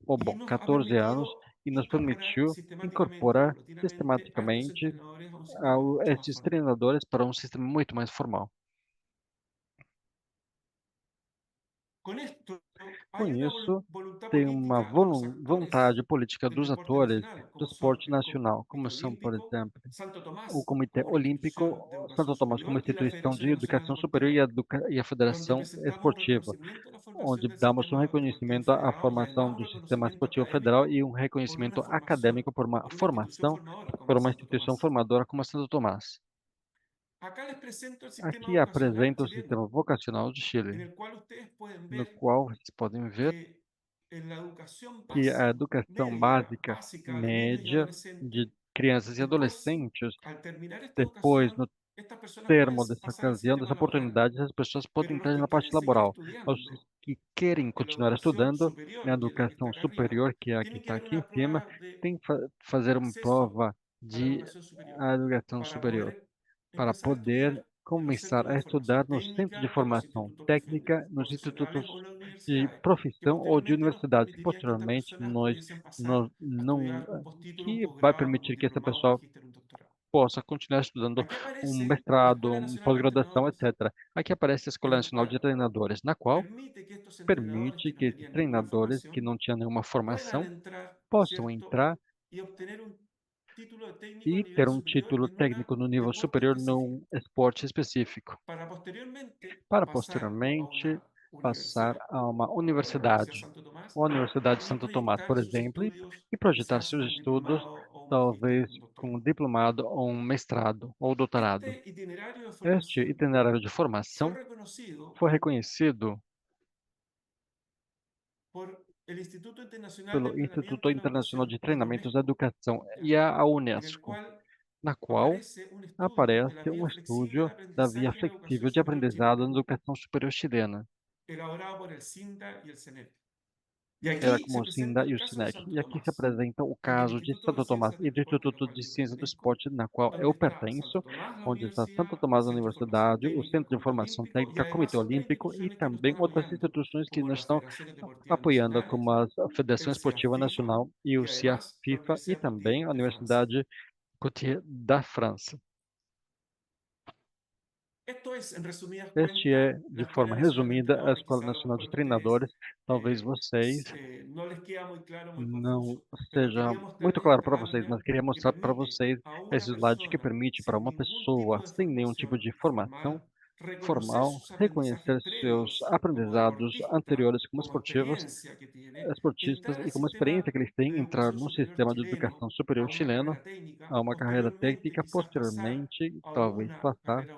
ou y bom, nos ha 14 anos, permitido e nos incorporar permitiu sistemáticamente y incorporar paulatinamente a estos sistematicamente entrenadores a un sistema mucho más esses formal. treinadores para um sistema muito mais formal. Con esto Com hay una isso, voluntad tem uma política de los actores vontade política del dos deporte atores nacional, do como son esporte el nacional, Comité como são, por Olímpico, exemplo, Santo o Tomás Comitê como Olímpico, institución de educación Santo Tomás como superior y la instituição Federación de Nacional educação superior e Deportiva, e a donde Federação presentamos Esportiva, reconocimiento a la formación onde del damos um sistema deportivo reconhecimento à federado y formação además un do sistema reconocimiento esportivo federal académico e um reconhecimento acadêmico por una institución formadora como por es uma Santo instituição Tomás. formadora como a Santo Tomás. Acá les presento el sistema Aqui vocacional apresenta o chileno, sistema vocacional de Chile, en el cual ustedes pueden no ver qual vocês podem ver que en la educación que a educação básica básica de niños y média adolescentes, de crianças e después, adolescentes, al terminar esta depois, educación, no estas personas pueden termo dessa pasar al ocasião, dessa sistema laboral, oportunidade, as pessoas pero podem los entrar que na parte quieren seguir laboral. Os estudiando que querem en la continuar educación estudando na superior, que es la que está educação acá arriba, superior, que é a que tienen que está dar aqui em una cima, prueba de tem que fazer uma acceso prova a la de educação superior educação para superior, poder para empezar a poder estudiar en los começar centros a de formación estudar no centro de técnica, en los formação institutos técnica, nos profesionales institutos o en las de universidades, que profissão ou de posteriormente nos universidades. permitirían que estas Posteriormente, personas pudiesen pasar a não, estudiar un postítulo, un que vai posgrado, un permitir que essa diplomado, un pessoa magíster, un doctorado. possa continuar estudando Aquí um aparece la mestrado, Escuela uma Nacional de pós-graduação, Entrenadores, etc. Aqui aparece a en Escola el Nacional cual de Treinadores, na qual permite que estos entrenadores permite que no que esses tenían ninguna treinadores que formación não tinham nenhuma puedan formação entrar, possam ¿cierto? entrar Y obtener un título de técnico a e nivel ter um superior título en un técnico no nível deporte superior específico, num esporte específico, para posteriormente para pasar a posteriormente una passar universidad, a uma como la Universidad universidade, Santo Tomás, ou a Universidade de y Santo Tomás, por proyectar sus exemplo, estudios e projetar quizás seus a un estudos, diplomado o un magíster talvez o un com um doctorado. diplomado ou um mestrado ou doutorado. Este itinerario de Este formación itinerário de fue formação reconocido foi reconhecido por el Instituto Internacional de pelo Instituto Entrenamiento en la Internacional Educación, de la Treinamentos da UNESCO, Educação e ¿ya? a En el Unesco, cual na qual aparece un estudio de la aparece vía um flexible de estudo da via aprendizaje en la educación flexível de superior aprendizado chilena, na educação superior chilena. elaborado por el CINDA y el CENEP. Y Era aquí como se o presenta SINDA el e o caso de SINEC. Santo E aqui se Tomás, apresenta o donde el caso de Instituto de Santo Tomás Ciencias e del do Deporte, lo Instituto cual de yo Ciências do pertenezco, Esporte, na qual eu donde está Santo pertenço, Tomás, la onde está Santo universidad, el Tomás, a Centro de Formación Universidade, o Técnica, el Centro de Comité Formação Olímpico y Técnica, Comitê además otras Olímpico e instituciones que nos também están outras apoyando, instituições que como nos las estão Federaciones Deportivas apoiando, como Nacionales, a Federação el CIA Esportiva FIFA Nacional e o y CIA además la FIFA e Universidad também Gautier a de Francia. Universidade Gautier da França. Esto es, en resumidas Este cuentas, é, la de Escuela forma Nacional de resumida, a Entrenadores. Escola Quizá a lo Nacional de mejor a ustedes Treinadores. Talvez vocês no les queda muy claro, muy não confuso, pero seja quería muito mostrarles claro esta para vocês, lámina mas queria que mostrar para permite vocês a una esse slide que persona permite para sin uma ningún tipo pessoa de sem nenhum tipo formación de formação formal reconocer formal sus aprendizajes reconhecer seus previos como aprendizados deportista, anteriores como como esportivos, experiencia que tiene, esportistas entrar e al como experiência sistema que eles de têm entrar educación no superior sistema de educação chileno superior a una chileno carrera técnica, a uma carreira posteriormente técnica, quizás pasar posteriormente, a talvez una passar carrera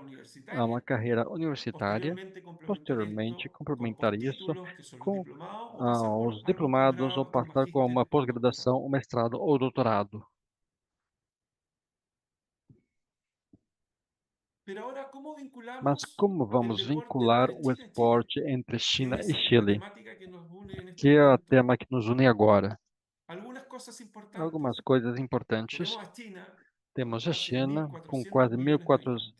a uma universitaria, carreira universitária, posteriormente complementar posteriormente esto con complementar isso postítulos, que son los com diplomados, o pasar por os algún diplomados ou posgrado, algún passar com uma magíster o un doctorado. pós-graduação, um mestrado ou doutorado. Pero ahora, ¿cómo Mas vinculamos como el vamos deporte vincular entre o China y Chile? esporte entre Que es China e esa Chile? temática que nos une en este que é o momento. tema que nos une agora. Algunas cosas Algumas importantes. coisas importantes. Tenemos a China con Temos a casi China, com 1.400 quase millones de habitantes,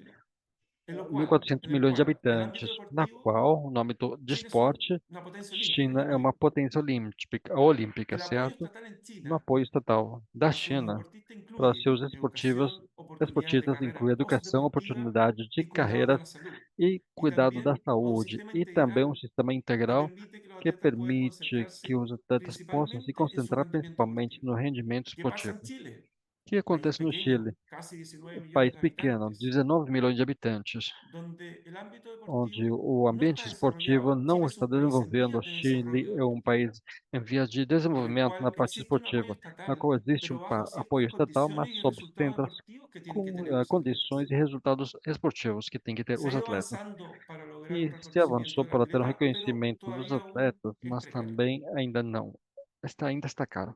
en 1.400 el milhões de cual el habitantes, ámbito na deportivo, qual, no âmbito de China es esporte, una potencia olímpica China é hoy. uma potência olímpica, El apoyo certo? estatal en No China apoio estatal da a sus China deportistas para incluye seus educación, oportunidades de esportistas carrera inclui educação, postdeportiva oportunidades de y cuidado de carreiras la salud. e Y cuidado da también un saúde, sistema e também um integral sistema que integral permite que los que atletas puedan permite que concentrarse os atletas possam se principalmente en su concentrar rendimiento principalmente deportivo. no rendimento ¿Qué pasa en esportivo. Chile? O que País acontece no pequeño, Chile? casi 19 Um millones país de pequeno, habitantes, 19 milhões de habitantes, donde el ámbito onde deportivo o no está ambiente esportivo desarrollado. não Chile es está un país en desenvolvendo. vías O de Chile desarrollo é um deportivo, país em vias de en el desenvolvimento na cual parte existe un apoyo esportiva, na estatal, qual existe pero um bajo ciertas apoio estatal, mas condiciones y sob resultados certas deportivos que tienen que tener los atletas. condições e resultados esportivos que têm que ter Se ha os ido atletas. avanzando para lograr un E se reconocimiento avançou del para ter um atleta, pero reconhecimento dos todavía aún atletas, es mas precario. também ainda não. Ainda está caro.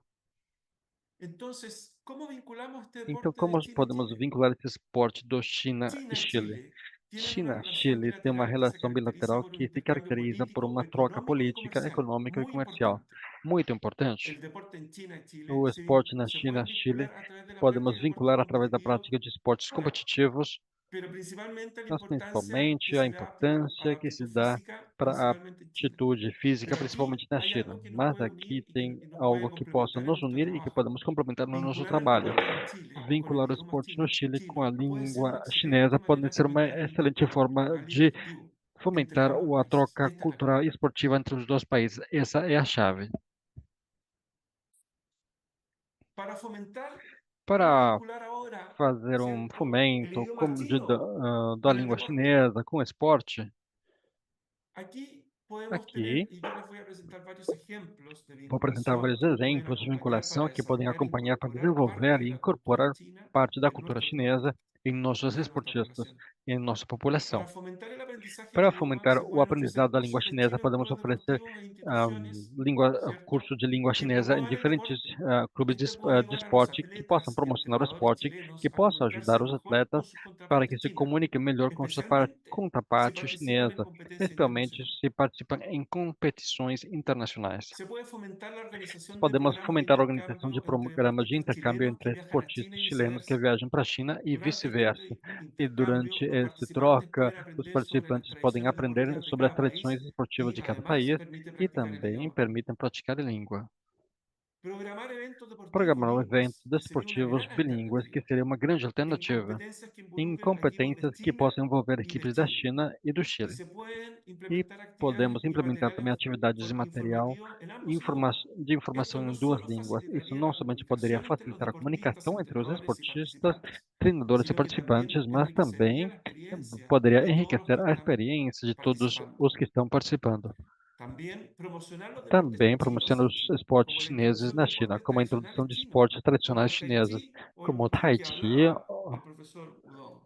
Entonces, ¿cómo vinculamos este Então, deporte de como China y podemos Chile? vincular esse esporte do China e China y Chile? Chile tienen una relación China-Chile tem uma bilateral que se relação caracteriza bilateral por un que se intercambio caracteriza por político, uma troca económico y política, comercial econômica e muy comercial importante. muito importante. El deporte en China y Chile O esporte na se China pueden e Chile vincular a través de la podemos práctica de deportes vincular através da competitivos, prática de esportes competitivos, pero principalmente la mas importancia que principalmente a se da a la importância que se aptitud dá física, para a principalmente en China. atitude física, Pero principalmente aquí na hay China. algo que nos Mas puede aqui unir y tem y nos puede algo que possa complementar en nos nuestro unir e que trabajo. podemos complementar no nosso Vincular el trabalho. deporte en Chile con el Vincular o idioma esporte no Chile com a chino puede ser una língua chinesa excelente pode manera de ser uma fomentar el excelente vínculo forma cultural y de deportivo entre fomentar ambos a países. troca Esta es la cultural clave. e esportiva entre os dois países. Essa é a chave. Para fomentar, vamos a Para vincular ahora, fazer ¿cierto?, el fomento idioma chino da con el língua deporte. chinesa com o esporte, Aquí podemos tener, aqui y yo les voy a presentar varios ejemplos de vou apresentar vinculación vários que nos pueden exemplos de acompañar vinculação para que podem desarrollar e acompanhar para incorporar parte desenvolver de e la cultura incorporar china parte da en cultura nuestros deportes chinesa em nossas y en nuestra esportistas población. e em nossa Para população. fomentar el aprendizaje del Para idioma, fomentar se o pueden ofrecer aprendizado da língua cursos de chinesa, chino en podemos clubes oferecer deportivos e ah, instituciones, ¿cierto?, curso de língua que chinesa em promuevan el diferentes deporte. clubes Esto puede de ayudar a los esporte que possam atletas y promocionar o entrenadores esporte, que chilenos a possa ajudar comunicarse os mejor con atletas sus para que contrapartes se chinas, comuniquem melhor com sua especialmente si contraparte participan en chinesa, competencias principalmente internacionales. se participam em competições internacionais. Se puede fomentar la organización de Podemos programas de fomentar a organização de intercambio entre programas de deportistas intercâmbio chilenos que entre viajan a esportistas China y chilenos que viceversa. viajam para a China e Durante este vice-versa. E durante intercambio, los essa participantes troca, pueden os aprender sobre las participantes podem tradiciones aprender deportivas de sobre as cada tradições país esportivas y de cada además país permite e practicar el também idioma. permitem praticar a língua. Programar eventos deportivos Programar eventos bilingües, que sería una desportivos gran bilíngues, que alternativa, seria uma grande en alternativa, competencias que em involucren a equipos de competências que China possam envolver y de equipes da Chile. China e do Y Chile. se pueden E implementar actividades podemos y implementar materiales também atividades de material informativos en ambos idiomas. de informação Esto no em duas solo línguas. Isso facilitaría não la somente poderia comunicación entre los facilitar a deportistas, comunicação entre os entrenadores y esportistas, participantes, treinadores e sino que también participantes, mas enriquecería também la experiencia poderia de todos los que enriquecer a están experiência de todos participando. os que estão participando. También promocionar los deportes Também chinos promociona en os China, esportes como la chineses introducción na de China, deportes como a introdução tradicionales de chinos, esportes como tradicionais el tai chineses, chi como o o el Tai que Chi hablaba el profesor Udon,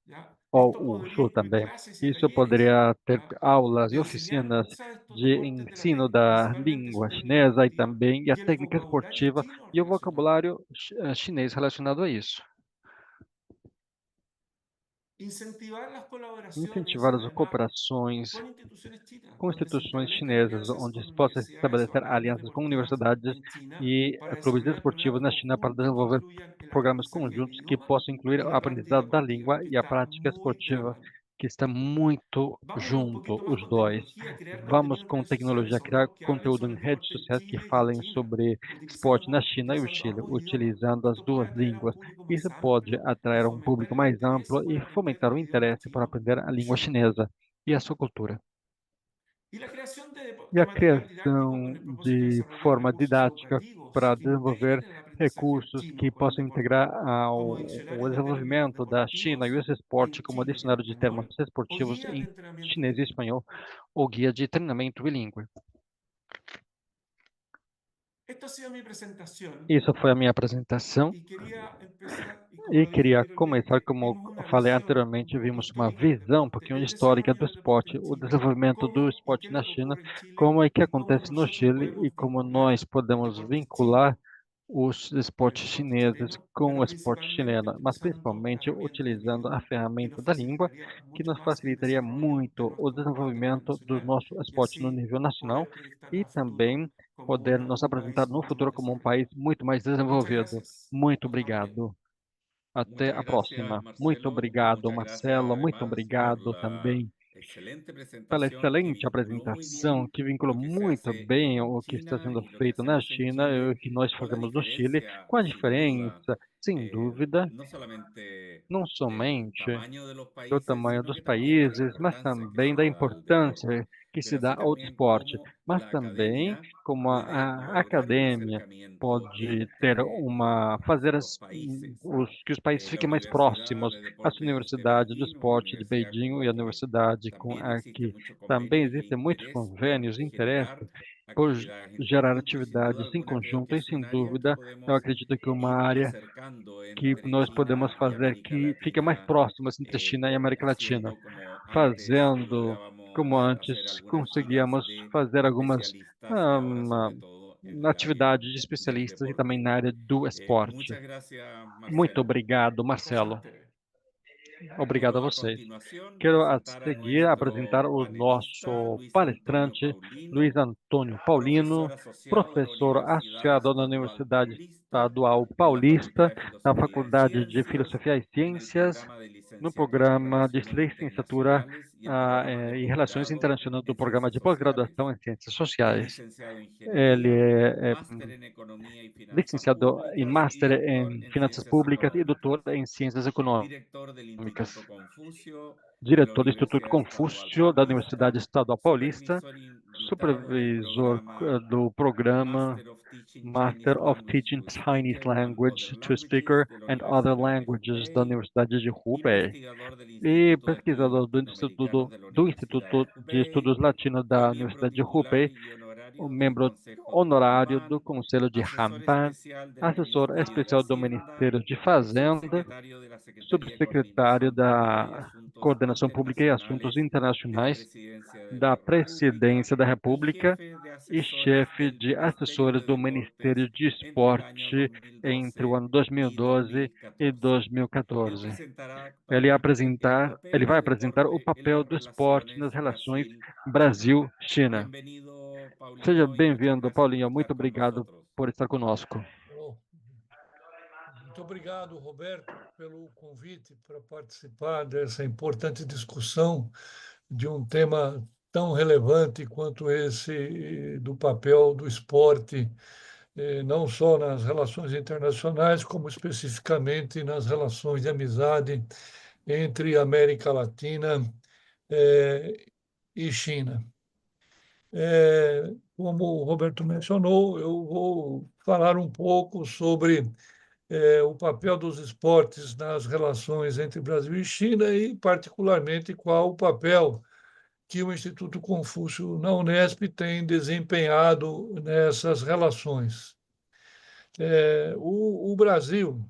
¿ya? ou Esto o podría Wushu incluir também. clases y Isso talleres, poderia ter ¿ya?, aulas de e enseñar oficinas quizás estos de deportes de ensino da principalmente su língua técnica chinesa e deportiva também a y el técnica vocabulario esportiva chino e o relacionado. vocabulário chinês relacionado a isso. Incentivar las colaboraciones Incentivar as además cooperações con instituciones chinas, com donde se instituições establecen chinesas, alianças onde con se possa universidades o estabelecer academias alianças com deportivas universidades en China e para clubes desarrollar desportivos programas na China para conjuntos que desenvolver incluyan el programas aprendizaje del conjuntos que idioma possam incluir y o la práctica aprendizado da deportiva, língua que e a está prática muy de la esportiva, mano. que está muito Vámonos un junto, poquito más os con dois. tecnología, crear Vamos contenido en com redes sociales tecnologia, o criar blogs que hablen conteúdo sobre em el redes deporte en sociais que Chile y en falem China, sobre esporte na China e o utilizando Chile, ambos idiomas. utilizando as Esto puede duas atraer a un línguas. público más Isso pode amplio y atrair um fomentar público el mais interés amplo por e aprender fomentar o el idioma interesse por chino aprender a y língua su chinesa cultura. e a sua cultura. Y la creación E de a material didáctico con criação el propósito de de desarrollar forma recursos didática educativos para que desenvolver integren el aprendizaje recursos que chino con el possam deporte, integrar como o diccionarios de términos desenvolvimento da China e deportivos esse esporte en como chino y en dicionário de termos español o esportivos guías de em entrenamiento chinês e bilingüe. espanhol ou guia de treinamento bilíngue. Esta ha sido mi presentación Isso foi a minha apresentação y quería empezar, y como e lo dije queria começar, anteriormente, como vimos una falei visión un anteriormente, poco vimos uma histórica del visão um deporte, pouquinho del histórica desarrollo do del deporte esporte, en o Chile, desenvolvimento do cómo y qué esporte es na lo que China, ocurre en Chile como é que y cómo acontece no nosotros Chile e podemos como vincular nós podemos deportes vincular chinos os esportes chineses estreno, com o pero esporte chileno, principalmente mas utilizando principalmente herramientas utilizando a que nos ferramenta da língua, facilitaría que mucho nos más el facilitaria desarrollo de muito o nuestro deporte a nivel desenvolvimento do nacional nosso y esporte no así nível nacional poder proyectar e a futuro também como poder nos un apresentar país no mucho más futuro como um país desarrollado. muito mais Muchas desenvolvido. gracias, Muito Gabriel. obrigado. Até Muchas a gracias, próxima. Muito Marcelo, y obrigado, muchas gracias Marcelo. Muito además por obrigado la também excelente pela presentación que excelente vinculó muy apresentação, bien que vincula lo que se muito hace bem en o que está China sendo y lo que feito na hacemos en China e Chile, o que nós con la fazemos no Chile, diferencia, com a sin duda, diferença, sem dúvida, no solamente não del somente tamaño de los do países, tamanho sino dos que también de la países, mas importancia que também se da le da al importância deporte, que se pero dá así ao también desporte, cómo mas la também academia como puede a lograr un academia acercamiento pode ter entre los países. que os países La fiquem mais Universidad próximos. de Essa Deportes de Universidade do Beijing, una Esporte de universidad con Beijing e la a que Universidade com también a existe que mucho também convenio e existe muitos interés por convênios e interesse generar por actividades en gerar conjunto y sin duda atividades em alguna creo que conjunto e, es sem un área que dúvida, eu podemos acredito que uma ir área acercando que entre nós podemos China y fazer América que fica mais Latina, próximas entre China e América Latina, haciendo como antes fazendo como lográbamos antes hacer algunas giras conseguíamos de fazer algumas especialistas y ahora ah, sobre todo en el área atividades de del especialistas e também deporte. na área do esporte. Muchas gracias, Muito Marcelo. obrigado, Marcelo. Obrigado a Quiero a vocês. continuación Quero a presentar a seguir apresentar nuestro o panelista, nosso Luis Antonio palestrante, Luiz Paulino, Antônio Paulino, profesor asociado de la professor Universidad associado na Estadual Universidade Paulista, Estadual en la Facultad Paulista, de na Filosofía y Faculdade de Ciencias, Filosofia e en el Ciências, programa de no licenciatura en programa de Relaciones licenciatura Internacionales y el programa de e Relações posgrado Internacionais do en programa Ciencias de Sociales. pós-graduação em Ciências Es Sociais. licenciado en Ele Ingeniería, é máster en Economía y Finanzas licenciado em Públicas y Master doctor em en Finanças Ciencias Públicas e doutor Económicas. em Ciências Econômicas. Director del Instituto Confucio de la Diretor do Instituto Universidad Estadual Confúcio da Universidade Paulista, Estadual Paulista, supervisor invitado del supervisor programa do programa Master of Teaching Chinese Master of Language Teaching to Chinese Speaker and Other Language to Languages Speaker de la and Other Universidad de Languages da Hubei, Universidade de Hubei investigador del e Instituto de Estudios pesquisador Latinoamericanos de la do Universidad de Instituto de Hubei, Estudos Latinos fue da miembro Universidade de titular Hubei, y um honorario del membro Consejo de honorário do Hamban, Conselho de asesor Hamban, especial del assessor Ministerio de especial do Hacienda, Ministério de Fazenda, subsecretario de la Secretaría de subsecretário Coordinación Pública y da Asuntos Coordenação Pública e Assuntos Internacionales de la Internacionais Presidencia de da la República Presidência da y República jefe de e asesores chefe del de Ministerio assessores de do Deportes Ministério de entre el año Esporte entre o 2012 ano y 2012 e 2014. Él 2014. presentará también el Ele papel vai del apresentar o deporte en papel las do esporte nas relaciones relações Brasil-China. Brasil-China. Bienvenido, Seja Paulino, y muchas bem-vindo, gracias por Paulinho. Muito estar con obrigado nosotros. por estar conosco. Bom, muito obrigado, Roberto, pelo convite para participar dessa importante discussão de um tema tão relevante quanto esse do papel do esporte, não só nas relações internacionais, como especificamente nas relações de amizade entre América Latina e China. Como o Roberto mencionou, eu vou falar um pouco sobre o papel dos esportes nas relações entre Brasil e China e, particularmente, qual o papel que o Instituto Confúcio na Unesp tem desempenhado nessas relações. O Brasil,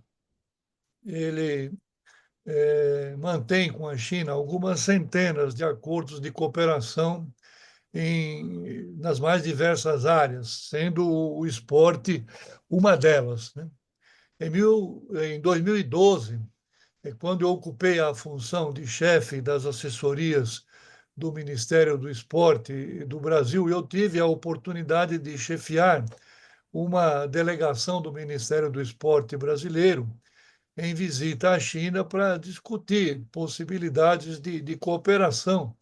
ele mantém com a China algumas centenas de acordos de cooperação nas mais diversas áreas, sendo o esporte uma delas, né? Em 2012, quando eu ocupei a função de chefe das assessorias do Ministério do Esporte do Brasil, eu tive a oportunidade de chefiar uma delegação do Ministério do Esporte brasileiro em visita à China para discutir possibilidades de cooperação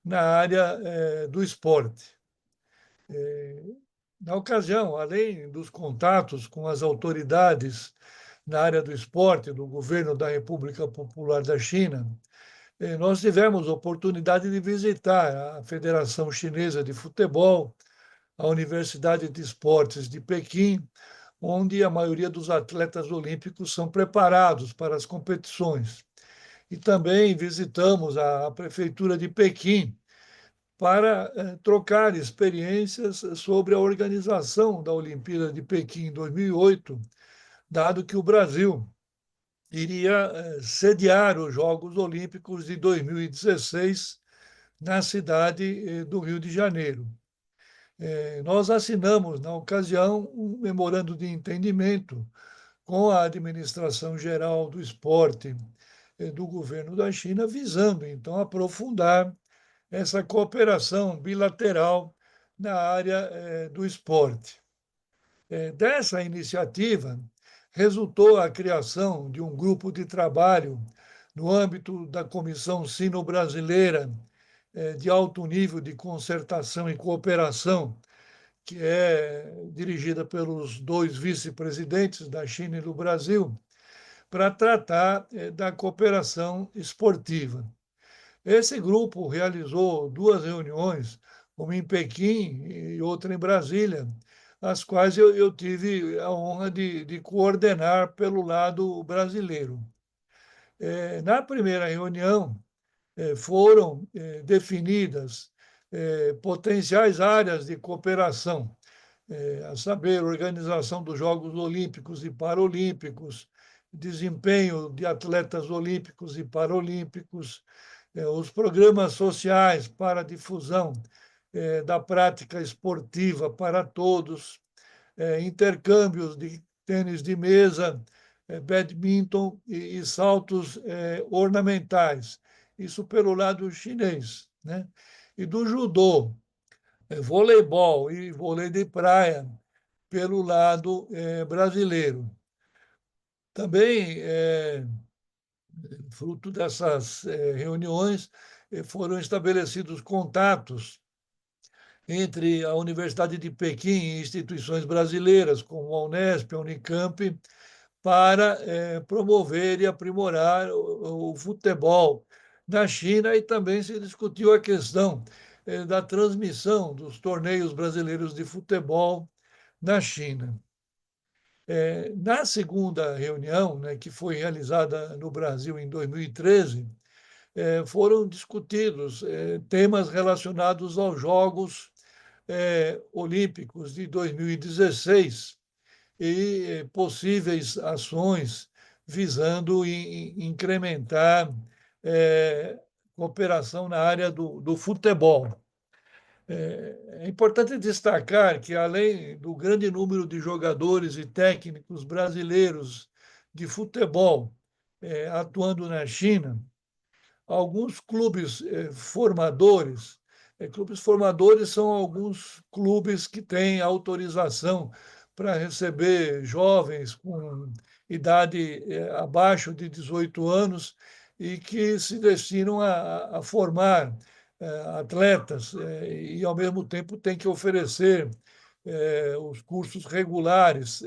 na área do esporte. Na ocasião, além dos contatos com as autoridades na área do esporte do governo da República Popular da China, nós tivemos oportunidade de visitar a Federação Chinesa de Futebol, a Universidade de Esportes de Pequim, onde a maioria dos atletas olímpicos são preparados para as competições. E também visitamos a Prefeitura de Pequim para trocar experiências sobre a organização da Olimpíada de Pequim em 2008, dado que o Brasil iria sediar os Jogos Olímpicos de 2016 na cidade do Rio de Janeiro. Nós assinamos, na ocasião, um memorando de entendimento com a Administração Geral do Esporte do governo da China, visando, então, aprofundar essa cooperação bilateral na área do esporte. Dessa iniciativa, resultou a criação de um grupo de trabalho no âmbito da Comissão Sino-Brasileira de Alto Nível de Concertação e Cooperação, que é dirigida pelos 2 vice-presidentes da China e do Brasil, para tratar da cooperação esportiva. Esse grupo realizou 2 reuniões, uma em Pequim e outra em Brasília, as quais eu tive a honra de coordenar pelo lado brasileiro. Na primeira reunião, foram definidas potenciais áreas de cooperação, a saber, organização dos Jogos Olímpicos e Paralímpicos, desempenho de atletas olímpicos e paralímpicos, os programas sociais para a difusão da prática esportiva para todos, intercâmbios de tênis de mesa, badminton e saltos ornamentais. Isso pelo lado chinês, né? E do judô, voleibol e vôlei de praia pelo lado brasileiro. Também, fruto dessas reuniões, foram estabelecidos contatos entre a Universidade de Pequim e instituições brasileiras, como a Unesp, a Unicamp, para promover e aprimorar o futebol na China, e também se discutiu a questão da transmissão dos torneios brasileiros de futebol na China. Na segunda reunião, né, que foi realizada no Brasil em 2013, foram discutidos temas relacionados aos Jogos Olímpicos de 2016 e possíveis ações visando incrementar cooperação na área do futebol. É importante destacar que, além do grande número de jogadores e técnicos brasileiros de futebol atuando na China, alguns clubes formadores. Clubes formadores são alguns clubes que têm autorização para receber jovens com idade abaixo de 18 anos e que se destinam a formar atletas e, ao mesmo tempo, tem que oferecer os cursos regulares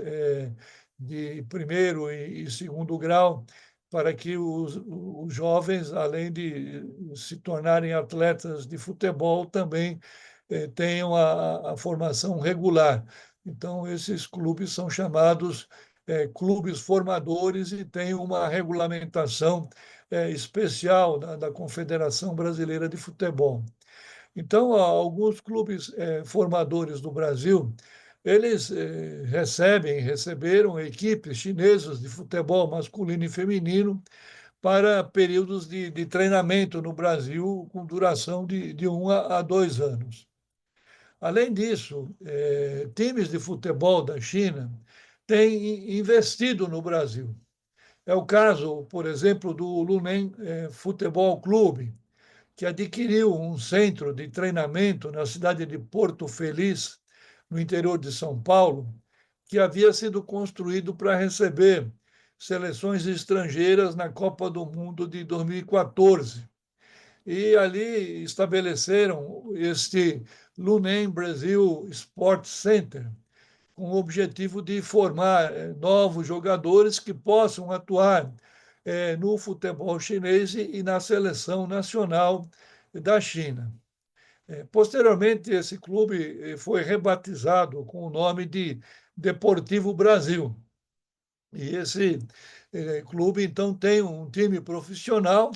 de primeiro e segundo grau, para que os jovens, além de se tornarem atletas de futebol, também tenham a formação regular. Então, esses clubes são chamados clubes formadores e têm uma regulamentação especial da Confederação Brasileira de Futebol. Então, alguns clubes formadores do Brasil, eles receberam equipes chinesas de futebol masculino e feminino para períodos de treinamento no Brasil, com duração de 1 a 2 anos. Além disso, times de futebol da China têm investido no Brasil. É o caso, por exemplo, do Lumen Futebol Clube, que adquiriu um centro de treinamento na cidade de Porto Feliz, no interior de São Paulo, que havia sido construído para receber seleções estrangeiras na Copa do Mundo de 2014. E ali estabeleceram este Lumen Brasil Sports Center, com o objetivo de formar novos jogadores que possam atuar no futebol chinês e na seleção nacional da China. Posteriormente, esse clube foi rebatizado com o nome de Deportivo Brasil. E esse clube, então, tem um time profissional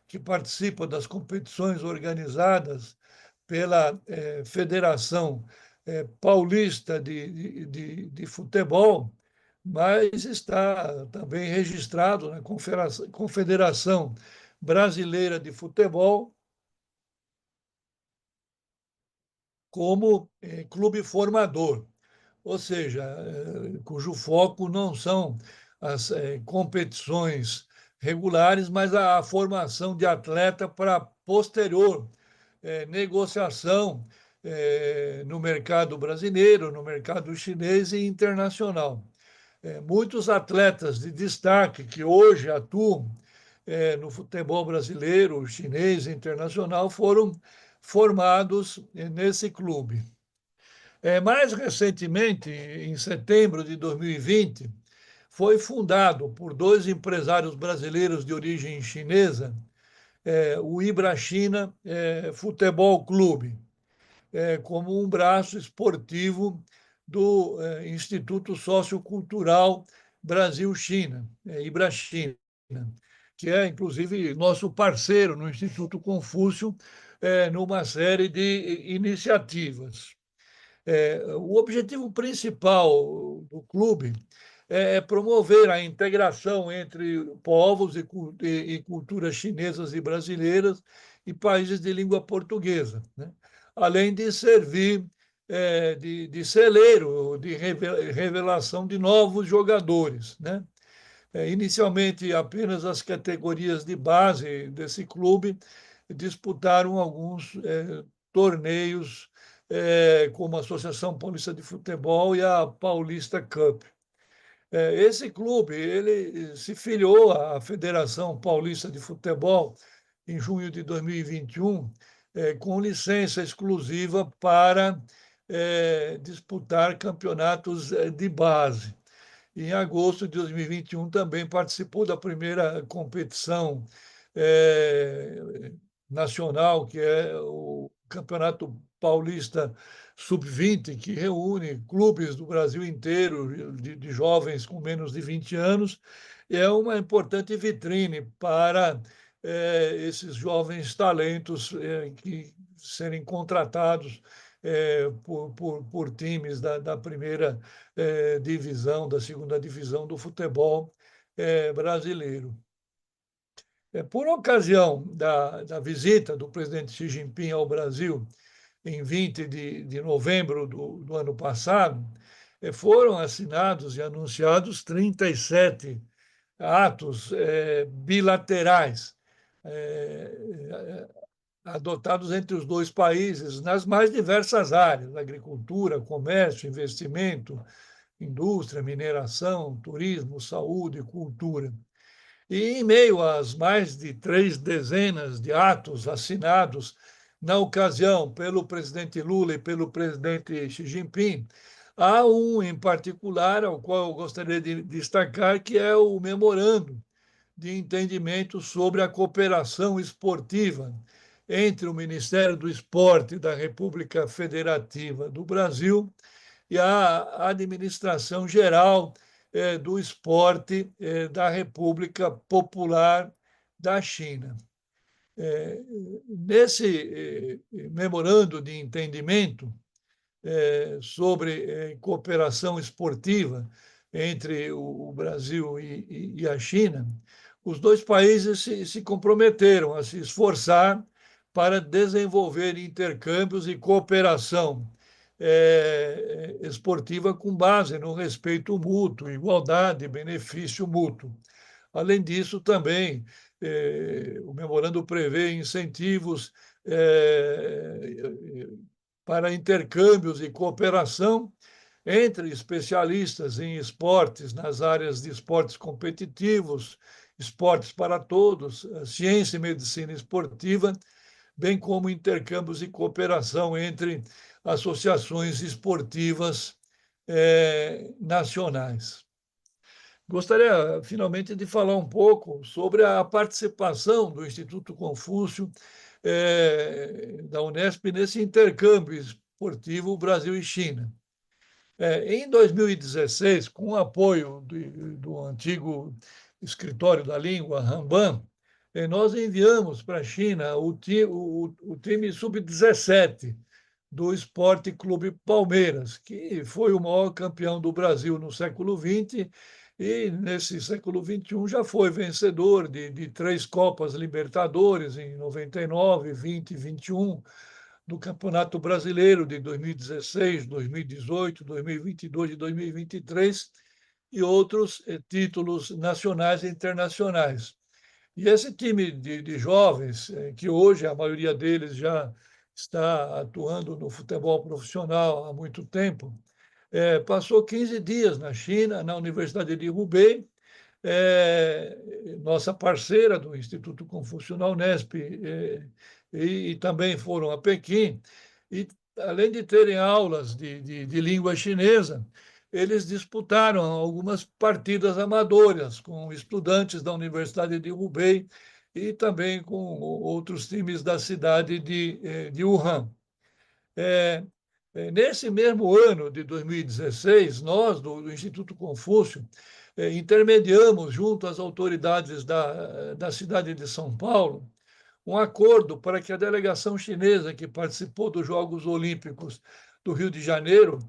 que participa das competições organizadas pela Federação Paulista de Futebol, mas está também registrado na Confederação Brasileira de Futebol como clube formador, ou seja, cujo foco não são as competições regulares, mas a formação de atleta para posterior negociação no mercado brasileiro, no mercado chinês e internacional. Muitos atletas de destaque que hoje atuam no futebol brasileiro, chinês e internacional foram formados nesse clube. Mais recentemente, em setembro de 2020, foi fundado por dois empresários brasileiros de origem chinesa, o Ibrachina Futebol Clube, como um braço esportivo do Instituto Sociocultural Brasil-China, Ibrachina, que é, inclusive, nosso parceiro no Instituto Confúcio, numa série de iniciativas. O objetivo principal do clube é promover a integração entre povos e culturas chinesas e brasileiras e países de língua portuguesa, né? Além de servir de celeiro, de revelação de novos jogadores, né? Inicialmente, apenas as categorias de base desse clube disputaram alguns torneios, como a Associação Paulista de Futebol e a Paulista Cup. Esse clube ele se filiou à Federação Paulista de Futebol em junho de 2021, com licença exclusiva para disputar campeonatos de base. Em agosto de 2021, também participou da primeira competição nacional, que é o Campeonato Paulista Sub-20, que reúne clubes do Brasil inteiro, de jovens com menos de 20 anos, e é uma importante vitrine para esses jovens talentos que serem contratados por times da primeira divisão, da segunda divisão do futebol brasileiro. Por ocasião da visita do presidente Xi Jinping ao Brasil, em 20 de novembro do ano passado, foram assinados e anunciados 37 atos bilaterais adotados entre os dois países nas mais diversas áreas: agricultura, comércio, investimento, indústria, mineração, turismo, saúde, cultura. E em meio às mais de 3 dezenas de atos assinados na ocasião pelo presidente Lula e pelo presidente Xi Jinping, há um em particular ao qual eu gostaria de destacar, que é o memorando de entendimento sobre a cooperação esportiva entre o Ministério do Esporte da República Federativa do Brasil e a Administração Geral do Esporte da República Popular da China. Nesse memorando de entendimento sobre cooperação esportiva entre o Brasil e a China, os dois países se comprometeram a se esforçar para desenvolver intercâmbios e cooperação esportiva com base no respeito mútuo, igualdade e benefício mútuo. Além disso, também, o memorando prevê incentivos para intercâmbios e cooperação entre especialistas em esportes, nas áreas de esportes competitivos, esportes para todos, ciência e medicina esportiva, bem como intercâmbios e cooperação entre associações esportivas nacionais. Gostaria, finalmente, de falar um pouco sobre a participação do Instituto Confúcio da Unesp nesse intercâmbio esportivo Brasil e China. Em 2016, com o apoio do antigo Escritório da Língua, Ramban, nós enviamos para a China o time sub-17 do Esporte Clube Palmeiras, que foi o maior campeão do Brasil no século XX e, nesse século XXI, já foi vencedor de 3 Copas Libertadores, em 99, 20 e 21, do Campeonato Brasileiro de 2016, 2018, 2022 e 2023, e outros títulos nacionais e internacionais. E esse time de jovens, que hoje a maioria deles já está atuando no futebol profissional há muito tempo, passou 15 dias na China, na Universidade de Hubei, nossa parceira do Instituto Confúcio na Unesp, e também foram a Pequim, e além de terem aulas de língua chinesa, eles disputaram algumas partidas amadoras com estudantes da Universidade de Hubei e também com outros times da cidade de Wuhan. Nesse mesmo ano de 2016, nós, do Instituto Confúcio, intermediamos, junto às autoridades da cidade de São Paulo, um acordo para que a delegação chinesa que participou dos Jogos Olímpicos do Rio de Janeiro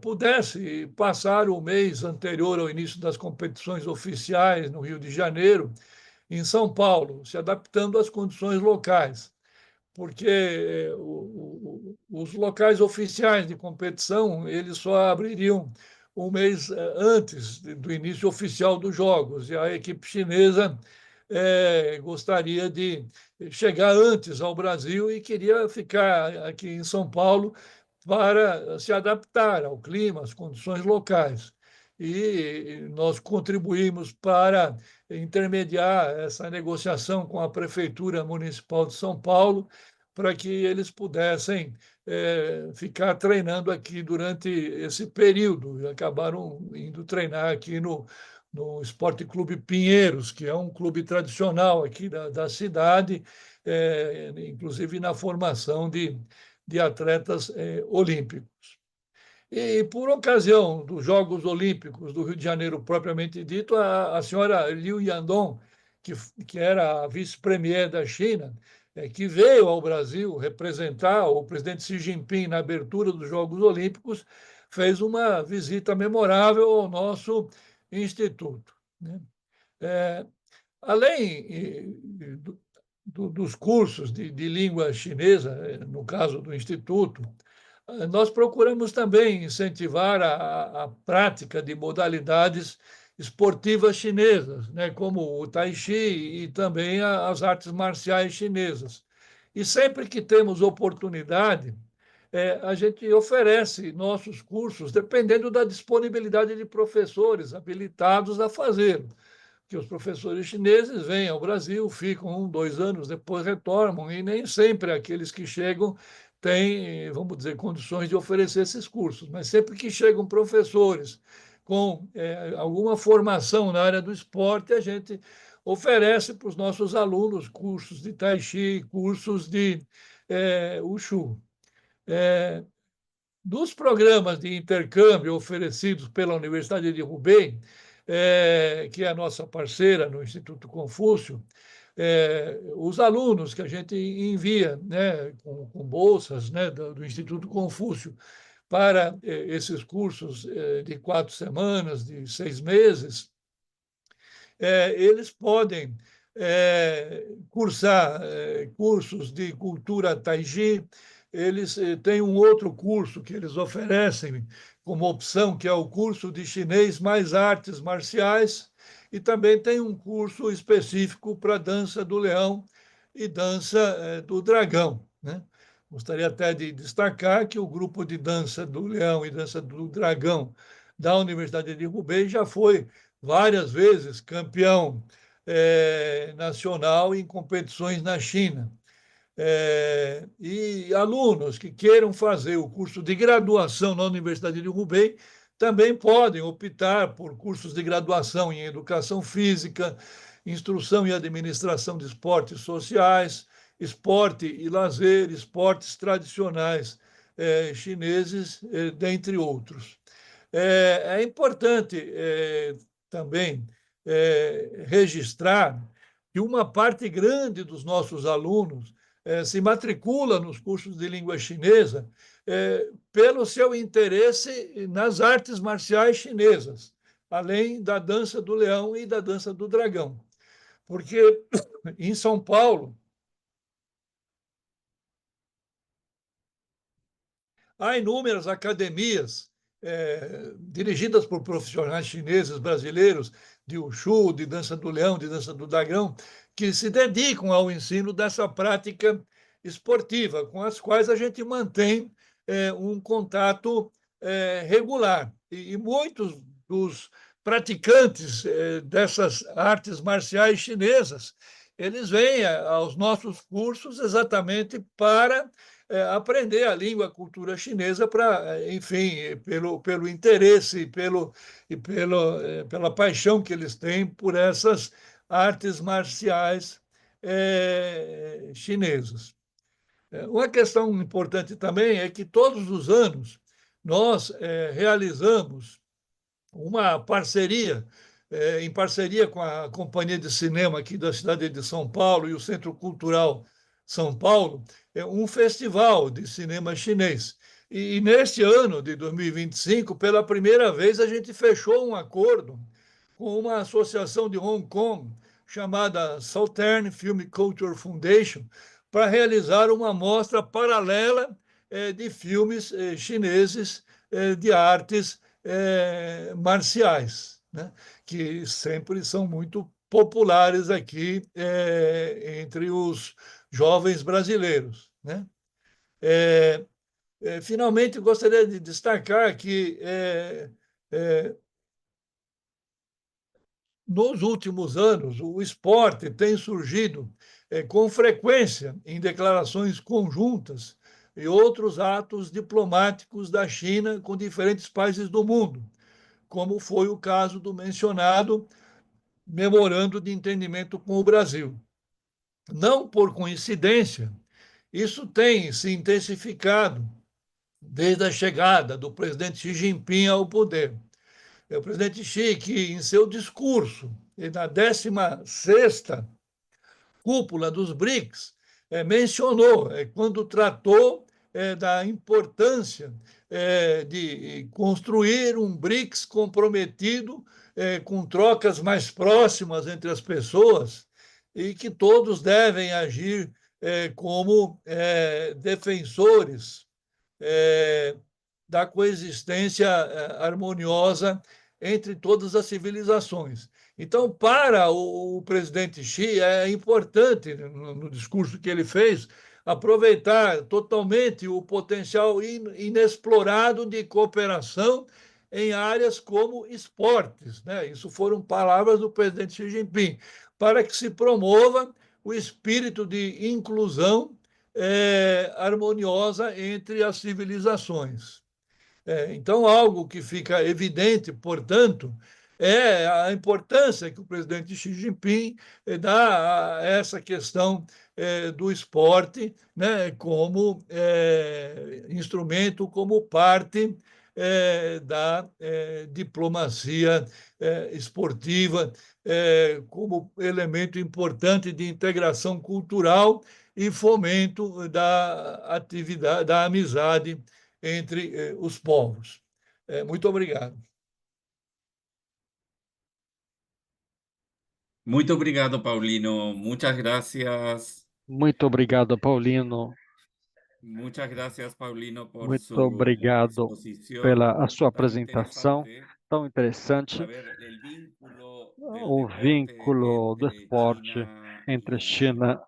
pudesse passar o mês anterior ao início das competições oficiais no Rio de Janeiro, em São Paulo, se adaptando às condições locais, porque os locais oficiais de competição eles só abririam um mês antes do início oficial dos Jogos, e a equipe chinesa gostaria de chegar antes ao Brasil e queria ficar aqui em São Paulo para se adaptar ao clima, às condições locais. E nós contribuímos para intermediar essa negociação com a Prefeitura Municipal de São Paulo, para que eles pudessem ficar treinando aqui durante esse período. E acabaram indo treinar aqui no Esporte Clube Pinheiros, que é um clube tradicional aqui da cidade, inclusive na formação de atletas olímpicos. E, por ocasião dos Jogos Olímpicos do Rio de Janeiro, propriamente dito, a senhora Liu Yandong, que era a vice-premier da China, que veio ao Brasil representar o presidente Xi Jinping na abertura dos Jogos Olímpicos, fez uma visita memorável ao nosso instituto. Além dos cursos de língua chinesa, no caso do instituto, nós procuramos também incentivar a prática de modalidades esportivas chinesas, como o Tai Chi e também as artes marciais chinesas. E sempre que temos oportunidade, a gente oferece nossos cursos, dependendo da disponibilidade de professores habilitados a fazê-lo. Que os professores chineses vêm ao Brasil, ficam 1, 2 anos, depois retornam, e nem sempre aqueles que chegam têm, vamos dizer, condições de oferecer esses cursos. Mas sempre que chegam professores com alguma formação na área do esporte, a gente oferece para os nossos alunos cursos de Tai Chi, cursos de Wushu. Dos programas de intercâmbio oferecidos pela Universidade de Hubei, que é a nossa parceira no Instituto Confúcio, os alunos que a gente envia com bolsas do Instituto Confúcio para esses cursos de 4 semanas, de 6 meses, eles podem cursar cursos de cultura taiji. Eles têm um outro curso que eles oferecem como opção, que é o curso de chinês mais artes marciais, e também tem um curso específico para dança do leão e dança do dragão. Gostaria até de destacar que o grupo de dança do leão e dança do dragão da Universidade de Hubei já foi várias vezes campeão nacional em competições na China. E alunos que queiram fazer o curso de graduação na Universidade de Hubei também podem optar por cursos de graduação em educação física, instrução e administração de esportes sociais, esporte e lazer, esportes tradicionais chineses, dentre outros. É importante também registrar que uma parte grande dos nossos alunos se matricula nos cursos de língua chinesa pelo seu interesse nas artes marciais chinesas, além da dança do leão e da dança do dragão. Porque em São Paulo, Há inúmeras academias dirigidas por profissionais chineses brasileiros de Wushu, de dança do leão, de dança do dragão, que se dedicam ao ensino dessa prática esportiva, com as quais a gente mantém um contato regular. E muitos dos praticantes dessas artes marciais chinesas, eles vêm aos nossos cursos exatamente para aprender a língua, a cultura chinesa, para, enfim, pelo interesse pela paixão que eles têm por essas artes marciais chinesas. Uma questão importante também é que todos os anos nós realizamos uma parceria, em parceria com a Companhia de Cinema aqui da cidade de São Paulo e o Centro Cultural São Paulo, um festival de cinema chinês. E neste ano de 2025, pela primeira vez, a gente fechou um acordo com uma associação de Hong Kong chamada Southern Film Culture Foundation para realizar uma mostra paralela de filmes chineses de artes marciais, né? Que sempre são muito populares aqui entre os jovens brasileiros, né? Finalmente, gostaria de destacar que nos últimos anos, o esporte tem surgido com frequência em declarações conjuntas e outros atos diplomáticos da China com diferentes países do mundo, como foi o caso do mencionado memorando de entendimento com o Brasil. Não por coincidência, isso tem se intensificado desde a chegada do presidente Xi Jinping ao poder. O presidente Xi, que em seu discurso, na 16ª cúpula dos BRICS, mencionou, quando tratou da importância de construir um BRICS comprometido com trocas mais próximas entre as pessoas e que todos devem agir como defensores da coexistência harmoniosa entre todas as civilizações. Então, para o presidente Xi, é importante, no discurso que ele fez, aproveitar totalmente o potencial inexplorado de cooperação em áreas como esportes, né? Isso foram palavras do presidente Xi Jinping, para que se promova o espírito de inclusão harmoniosa entre as civilizações. Então, algo que fica evidente, portanto, é a importância que o presidente Xi Jinping dá a essa questão do esporte, né, como instrumento, como parte da diplomacia esportiva, como elemento importante de integração cultural e fomento da atividade, da amizade entre os povos. Muito obrigado. Muito obrigado, Paulino. Muchas gracias. Muito obrigado, Paulino. Muchas gracias, Paulino, por Muito su obrigado exposición pela sua tan apresentação interesante. tão interessante. Saber el vínculo del O deporte vínculo do entre esporte China entre y China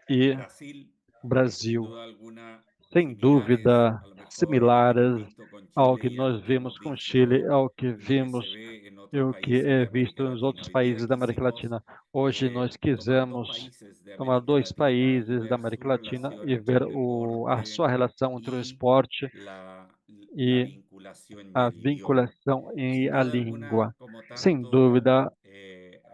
e Brasil, sin Brasil, duda alguna, sem similares, dúvida, a lo mejor a lo que hemos similares visto con ao Chile que y a nós lo que vimos hemos com visto Chile, ao que y que vimos se ve en e otros o que países de é América visto nos outros Latina. Hoy día países da América quisimos Latina. Hoje nós tomar dos quisemos países de tomar América dois Latina y países da ver América su Latina relación e entre ver el a sua deporte relação entre o y esporte la e vinculación y a el idioma. vinculação e Sin a duda alguna, língua. como Sem tanto dúvida,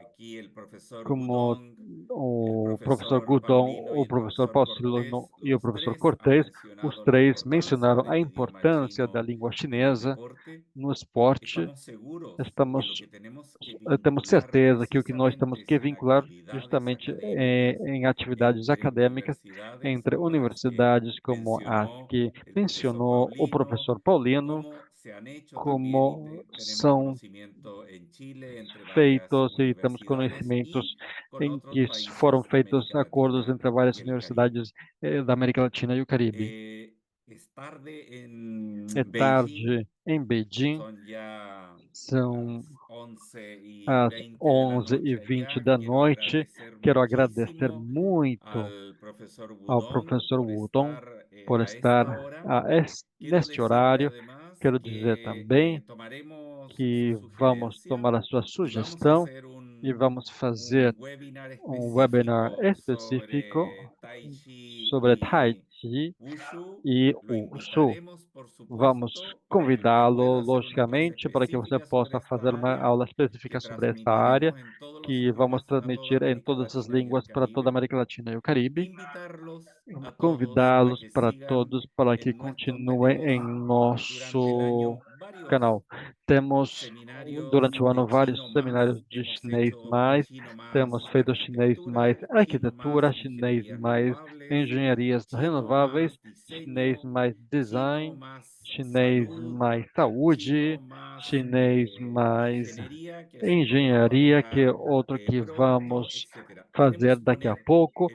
aquí el profesor como Gudong, el o professor profesor Gudon, Paulino y o el professor profesor Paulino Cortés, e o los professor tres han Cortés, os mencionado la três importancia mencionaram a del idioma importância da chino língua en el chinesa deporte. no esporte. Estamos seguros que lo Estamos, que tenemos que temos vincular certeza que o que nós temos precisamente que es en vincular actividades justamente académicas em atividades entre acadêmicas universidades entre como las que universidades como as mencionó que el profesor mencionou o Paulino, professor Paulino, cómo se han hecho también y como tenemos são conocimiento en Chile entre varias feitos e temos universidades conhecimentos y con em otros que foram países de feitos América acordos Latina entre várias y el Caribe. universidades da América Latina e o Caribe. É tarde em Beijing, são às 11h20 da noite. Quero agradecer muito ao professor Wudong por estar neste horário. Quero dizer também que vamos tomar a sua sugestão e vamos fazer um webinar específico sobre Tai Chi e Wushu. Vamos convidá-lo, logicamente, para que você possa fazer uma aula específica sobre essa área, que vamos transmitir em todas as línguas para toda a América Latina e o Caribe. Convidá-los para todos para que continuem em nosso canal. Temos, durante o ano, vários seminários de chinês mais. Temos feito chinês mais arquitetura, chinês mais engenharias renováveis, chinês mais design, chinês mais saúde, chinês mais engenharia, que é outro que vamos fazer daqui a pouco.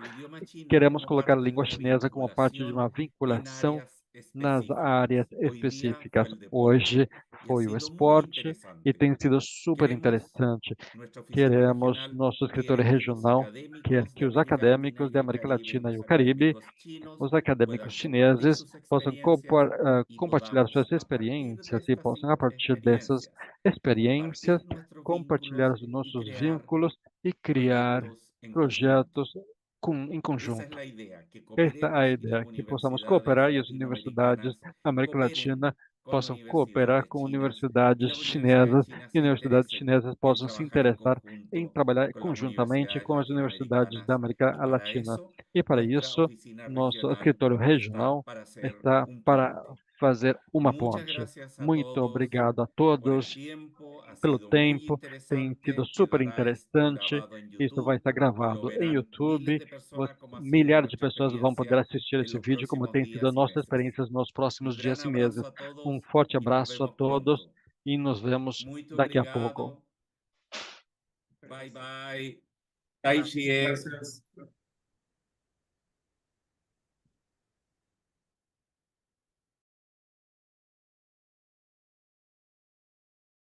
Queremos colocar a língua chinesa como parte de uma vinculação nas áreas específicas. Hoje foi o esporte e tem sido super interessante. Queremos nosso escritório regional, quer que os acadêmicos da América Latina e o Caribe, os acadêmicos chineses, possam compartilhar suas experiências e possam, a partir dessas experiências, compartilhar os nossos vínculos e criar projetos em conjunto. Esta é a ideia, que possamos cooperar e as universidades da América Latina possam cooperar com universidades chinesas e universidades chinesas possam se interessar em trabalhar conjuntamente com as universidades da América Latina. E para isso, nosso escritório regional está para fazer uma ponte. Muito obrigado a todos pelo tempo, tem sido super interessante. Isso vai estar gravado em YouTube. Milhares de pessoas vão poder assistir esse vídeo, como tem sido a nossa experiência nos próximos dias e meses. Um forte abraço a todos e nos vemos daqui a pouco. Bye bye. Tai Chi. Gracias.